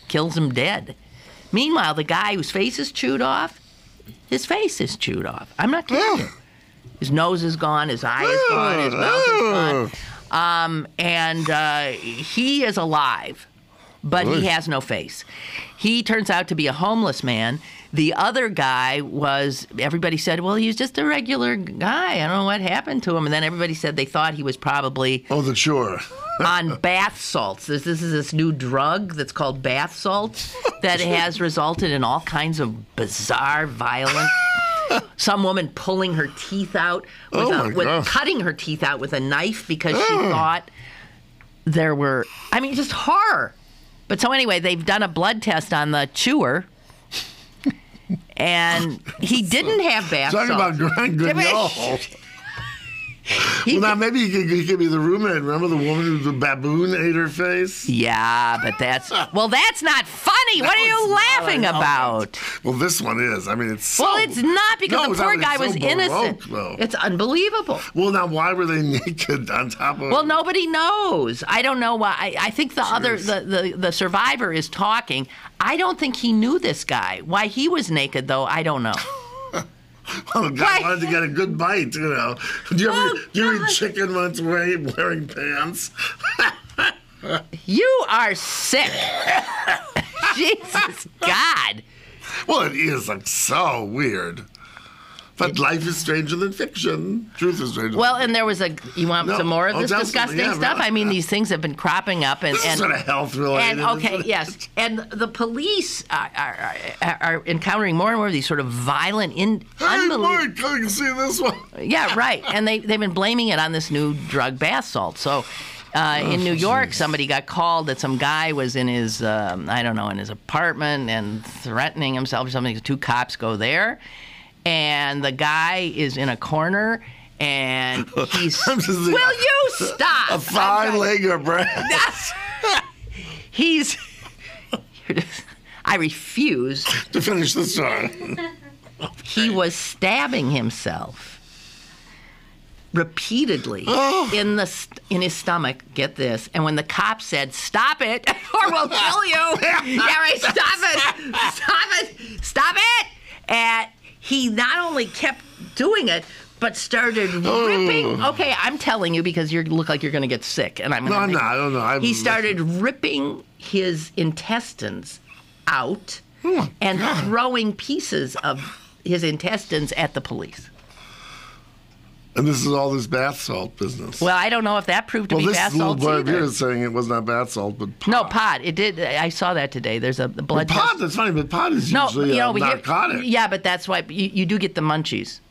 kills him dead. Meanwhile, the guy whose face is chewed off, his face is chewed off. I'm not kidding you. His nose is gone, his eye is gone, his mouth is gone. And he is alive, but he has no face. He turns out to be a homeless man. The other guy everybody said, well, he was just a regular guy. I don't know what happened to him. And then everybody said they thought he was probably... Oh, the chewer. on bath salts. This is this new drug that's called bath salts that has resulted in all kinds of bizarre, violent... Some woman pulling her teeth out, cutting her teeth out with a knife because she thought there were... just horror. But so anyway, they've done a blood test on the chewer, and he didn't have bath salts. Talking about Grand Guignol. Now maybe he could be the roommate. Remember the woman who the baboon ate her face? Yeah, but that's not funny. What are you laughing about? Well, this one is. It's so... Well, it's not because the poor guy was innocent. It's unbelievable. Well, now why were they naked on top of... Well, nobody knows. I don't know why. I think the survivor is talking. I don't think he knew this guy. Why he was naked, though, I don't know. Oh, the guy wanted to get a good bite, Do you ever eat chicken when it's wearing pants? You are sick. Jesus God. Well, it is so weird. But life is stranger than fiction. Truth is stranger. Well, and there was you want some more of this disgusting stuff? Really. These things have been cropping up, and sort of health related. And yes, and the police are encountering more and more of these sort of violent, unbelievable. Mark, I can see this one. Yeah, right. And they've been blaming it on this new drug bath salt. So. In New York, somebody got called that some guy was in his, in his apartment and threatening himself or something. 2 cops go there, and the guy is in a corner, and he's... Will you stop? A thigh-legger, Brad. He's... I refuse... to finish the story. He was stabbing himself. Repeatedly in his stomach, get this, and when the cop said, stop it, or we'll kill you, yeah, right, stop it, and he not only kept doing it, but started ripping, okay, I'm telling you because you look like you're going to get sick, and I'm going to... No, I don't know. He started ripping his intestines out and throwing pieces of his intestines at the police. And this is all this bath salt business. Well, I don't know if that proved to be bath salt either. Well, this little boy here is saying it was not bath salt, but pot. No, pot. It did. I saw that today. There's a blood test. Pot? That's funny, but pot is usually narcotic. Yeah, but that's why you do get the munchies.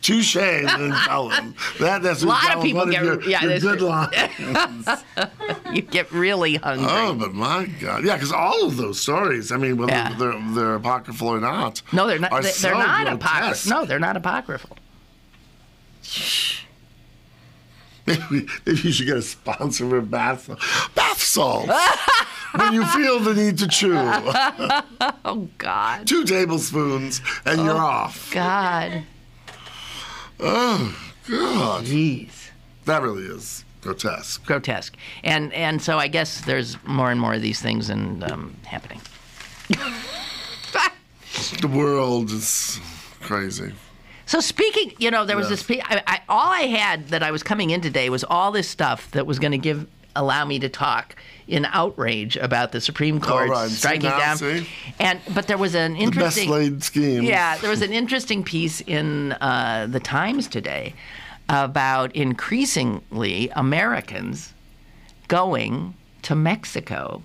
Touche, Lynn Cullen. That's a lot of people get your good lines. You get really hungry. Oh, but my God. Yeah, because all of those stories, whether they're apocryphal or not. No, they're not. They're not apocryphal. No, they're not apocryphal. Maybe you should get a sponsor for bath salt. When you feel the need to chew. Oh, God. 2 tablespoons, and you're off. God. Oh, God. Jeez. That really is grotesque. And so I guess there's more and more of these things happening. The world is crazy. So speaking, there was this... all I had that I was coming in today was all this stuff that was going to allow me to talk in outrage about the Supreme Court striking down. But there was an interesting... The best laid scheme. Yeah, there was an interesting piece in the Times today about increasingly Americans going to Mexico,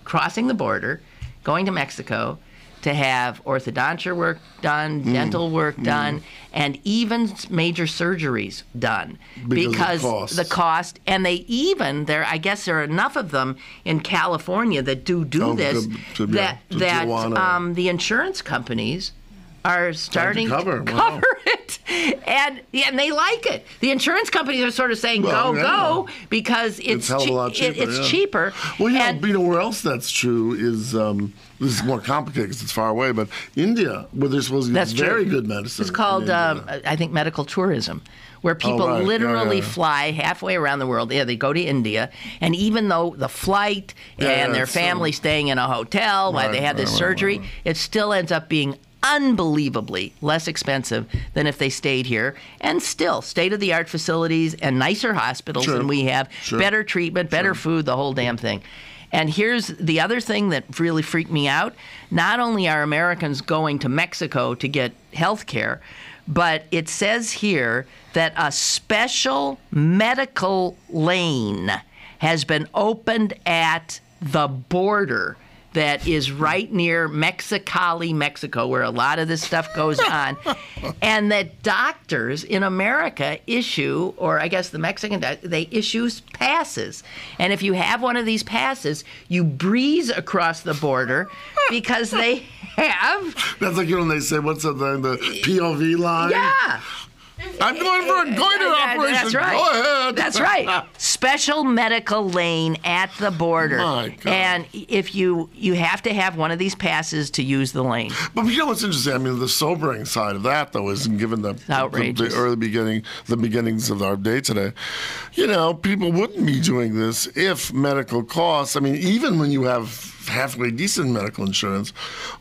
crossing the border, going to Mexico to have orthodontia work done, dental work done, and even major surgeries done because the cost. And they even I guess there are enough of them in California that do this that the insurance companies are starting to cover it, and they like it. The insurance companies are sort of saying, go, because it's a hell of a lot cheaper. It's cheaper. Well, where else that's true is this is more complicated because it's far away, but India, where they're supposed to get very good medicine. It's called, I think, medical tourism, where people literally fly halfway around the world. Yeah, they go to India, and even though the flight and their family staying in a hotel while they have this surgery, it still ends up being unbelievably less expensive than if they stayed here, and still state-of-the-art facilities and nicer hospitals than we have, better treatment, better food, the whole damn thing. And here's the other thing that really freaked me out. Not only are Americans going to Mexico to get health care, but it says here that a special medical lane has been opened at the border that is right near Mexicali, Mexico, where a lot of this stuff goes on, and that doctors in America issue, or I guess the Mexican, they issue passes. And if you have one of these passes, you breeze across the border because they have... That's like when they say, what's the POV line? Yeah. I'm going for a goiter operation. That's right. Go ahead. That's right. Special medical lane at the border. My God. And if you have to have one of these passes to use the lane. But you know what's interesting? I mean, the sobering side of that, though, is given the early beginnings of our day today, people wouldn't be doing this if medical costs. I mean, even when you have halfway decent medical insurance,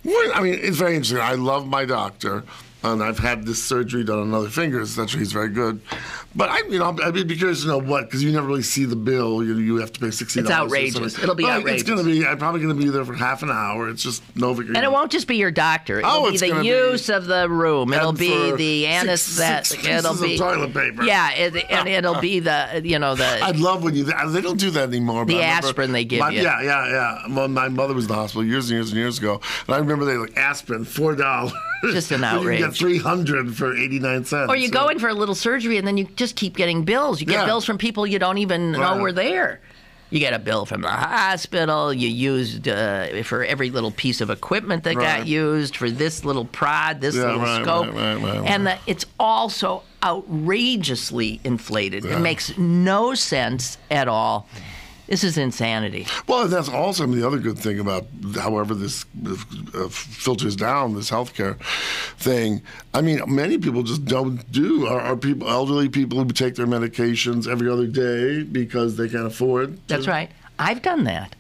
it's very interesting. I love my doctor. And I've had this surgery done on other fingers, etc. He's very good. But I'd be curious to know what, because you never really see the bill. You have to pay $60. It's outrageous. It'll be outrageous. I'm probably going to be there for half an hour. It's just no big. And it won't just be your doctor. It'll be the use of the room. It'll be the anesthetic. It'll be toilet paper. Yeah, and it'll be the I'd love when they don't do that anymore. The aspirin they give you. Yeah. Well, my mother was in the hospital years and years and years ago, and I remember aspirin $4. Just an outrage. You get 300 for 89 cents. Or you go in for a little surgery and then you just keep getting bills. You get bills from people you don't even know were there. You get a bill from the hospital. You used for every little piece of equipment that got used, for this little prod, this little scope. And it's also outrageously inflated. It makes no sense at all. This is insanity. Well, that's also the other good thing about however this filters down, this healthcare thing. I mean, many people just don't do. Are people, elderly people who take their medications every other day because they can't afford to? That's right. I've done that.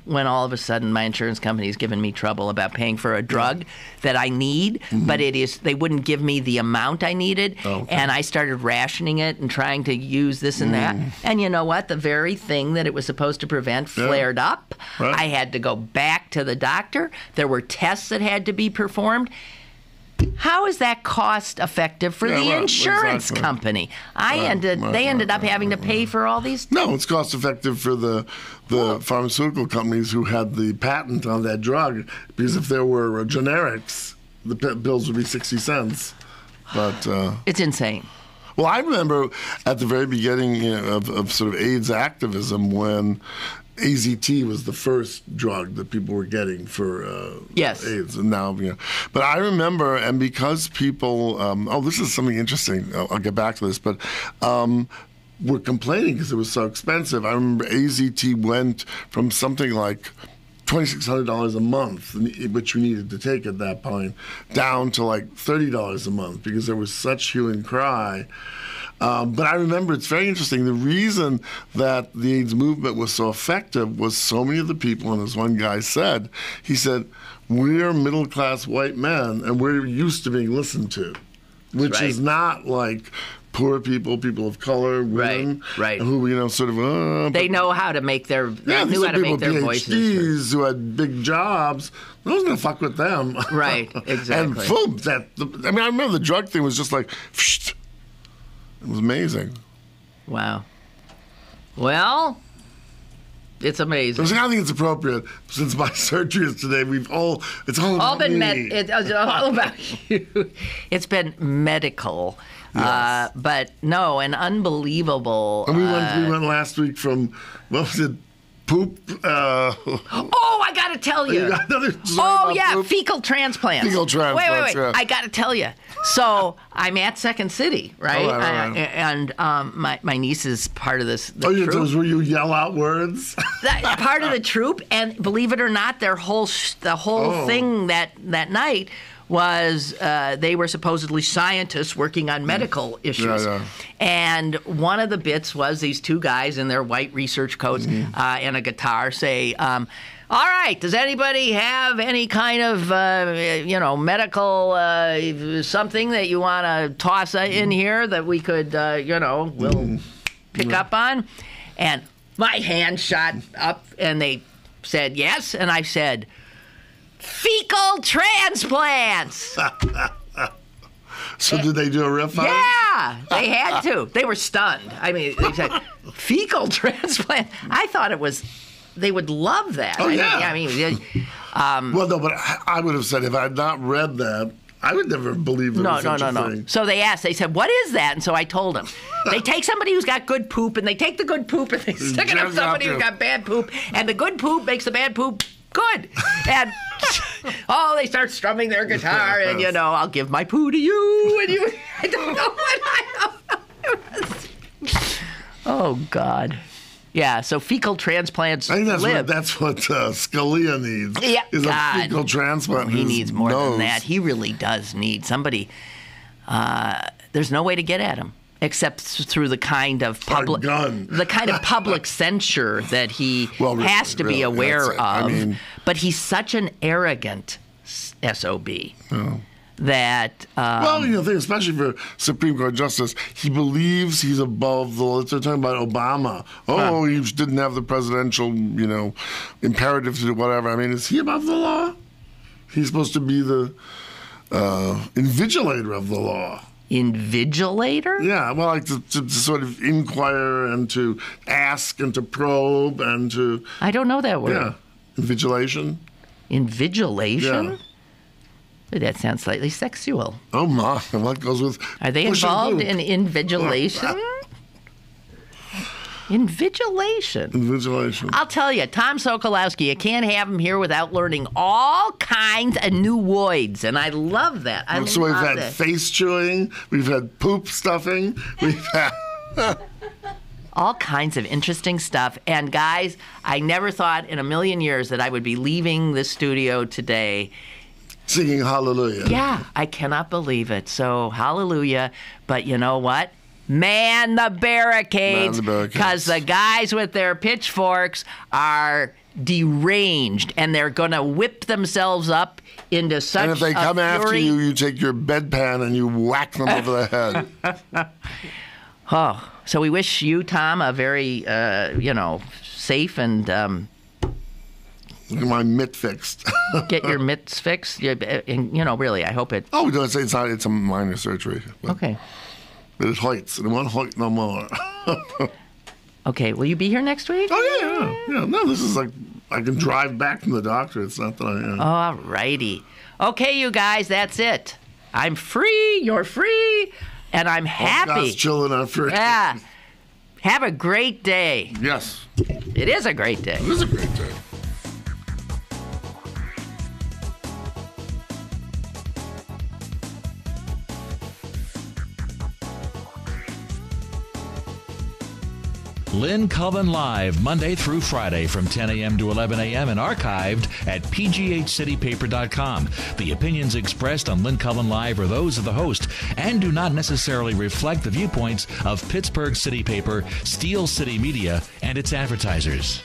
When all of a sudden my insurance company is giving me trouble about paying for a drug that I need, but they wouldn't give me the amount I needed, and I started rationing it and trying to use this and that. And you know what? The very thing that it was supposed to prevent flared up. Right. I had to go back to the doctor. There were tests that had to be performed. How is that cost effective for the insurance company? They ended up having to pay for all these. No, it's cost effective for the pharmaceutical companies who had the patent on that drug, because if there were generics, the bills would be 60 cents. But it's insane. Well, I remember at the very beginning of sort of AIDS activism when AZT was the first drug that people were getting for AIDS, and now But I remember, and because people, this is something interesting. I'll get back to this, but were complaining because it was so expensive. I remember AZT went from something like $2,600 a month, which you needed to take at that point, down to like $30 a month because there was such hue and cry. But I remember, it's very interesting, the reason that the AIDS movement was so effective was so many of the people, and as one guy said, he said, we're middle-class white men, and we're used to being listened to, which is not like poor people, people of color, women, who, sort of... they know how to make their... They knew how to make their voices. PhDs who had big jobs. No one's going to fuck with them. Right, exactly. And boom, I remember the drug thing was just like... It was amazing. Wow. Well, It's amazing. I think it's appropriate since my surgery is today. It's all been me. It's all about you. It's been medical, yes. But no, an unbelievable. And we went last week from what was it? Poop. I got to tell you. Poop? Fecal transplants. Fecal transplants. Wait. Yeah. I got to tell you. So I'm at Second City, right? Right. And my niece is part of this. Troop. Where you yell out words? Part of the troop, and believe it or not, the whole thing that night was they were supposedly scientists working on medical issues. Yeah. And one of the bits was these two guys in their white research coats and a guitar say, all right, does anybody have any kind of, medical something that you want to toss in here that we could, we'll pick up on? And my hand shot up and they said yes. And I said, fecal transplants. So did they do a riff on it? Yeah, they had to. They were stunned. I mean, they said, fecal transplant. I thought they would love that. Oh, well, no, but I would have said if I had not read that, I would never believe there was such a thing. So they said, what is that? And so I told them. They take somebody who's got good poop, and they take the good poop, and they stick it up somebody who's got bad poop, and the good poop makes the bad poop good. And they start strumming their guitar, and I'll give my poo to you, and you. I don't know what. Oh God. Yeah. So fecal transplants. I think that's what Scalia needs. Yeah. Is a fecal transplant. He needs more than that. He really does need somebody. There's no way to get at him except through the kind of public censure that he has to be aware of. But he's such an arrogant SOB that... especially for Supreme Court Justice, he believes he's above the law. They're talking about Obama. He didn't have the presidential, imperative to do whatever. I mean, is he above the law? He's supposed to be the invigilator of the law. Invigilator? Yeah, well, like to sort of inquire and to ask and to probe and to... I don't know that word. Yeah, invigilation. Invigilation? Yeah. That sounds slightly sexual. Oh, my. And what goes with... Are they involved in invigilation? Invigilation. I'll tell you, Tom Sokolowski, you can't have him here without learning all kinds of new words, and I love that. So we've had face chewing, we've had poop stuffing, we've had... all kinds of interesting stuff. And guys, I never thought in a million years that I would be leaving the studio today singing hallelujah. Yeah, I cannot believe it. So hallelujah. But you know what? Man the barricades, because the guys with their pitchforks are deranged, and they're going to whip themselves up into such a And if they come after you, you take your bedpan and you whack them over the head. So we wish you, Tom, a very, safe and... Get my mitt fixed. Get your mitts fixed? And, really, I hope it... Oh, no, it's a minor surgery. Okay. But it hurts, and it won't hurt no more. Okay, will you be here next week? Oh, yeah. No, this is like, I can drive back from the doctor. It's not that I am. All righty. Okay, you guys, that's it. I'm free, you're free, and I'm happy. God's children are free. Yeah. Have a great day. Yes. It is a great day. It is a great day. Lynn Cullen Live, Monday through Friday from 10 a.m. to 11 a.m. and archived at pghcitypaper.com. The opinions expressed on Lynn Cullen Live are those of the host and do not necessarily reflect the viewpoints of Pittsburgh City Paper, Steel City Media, and its advertisers.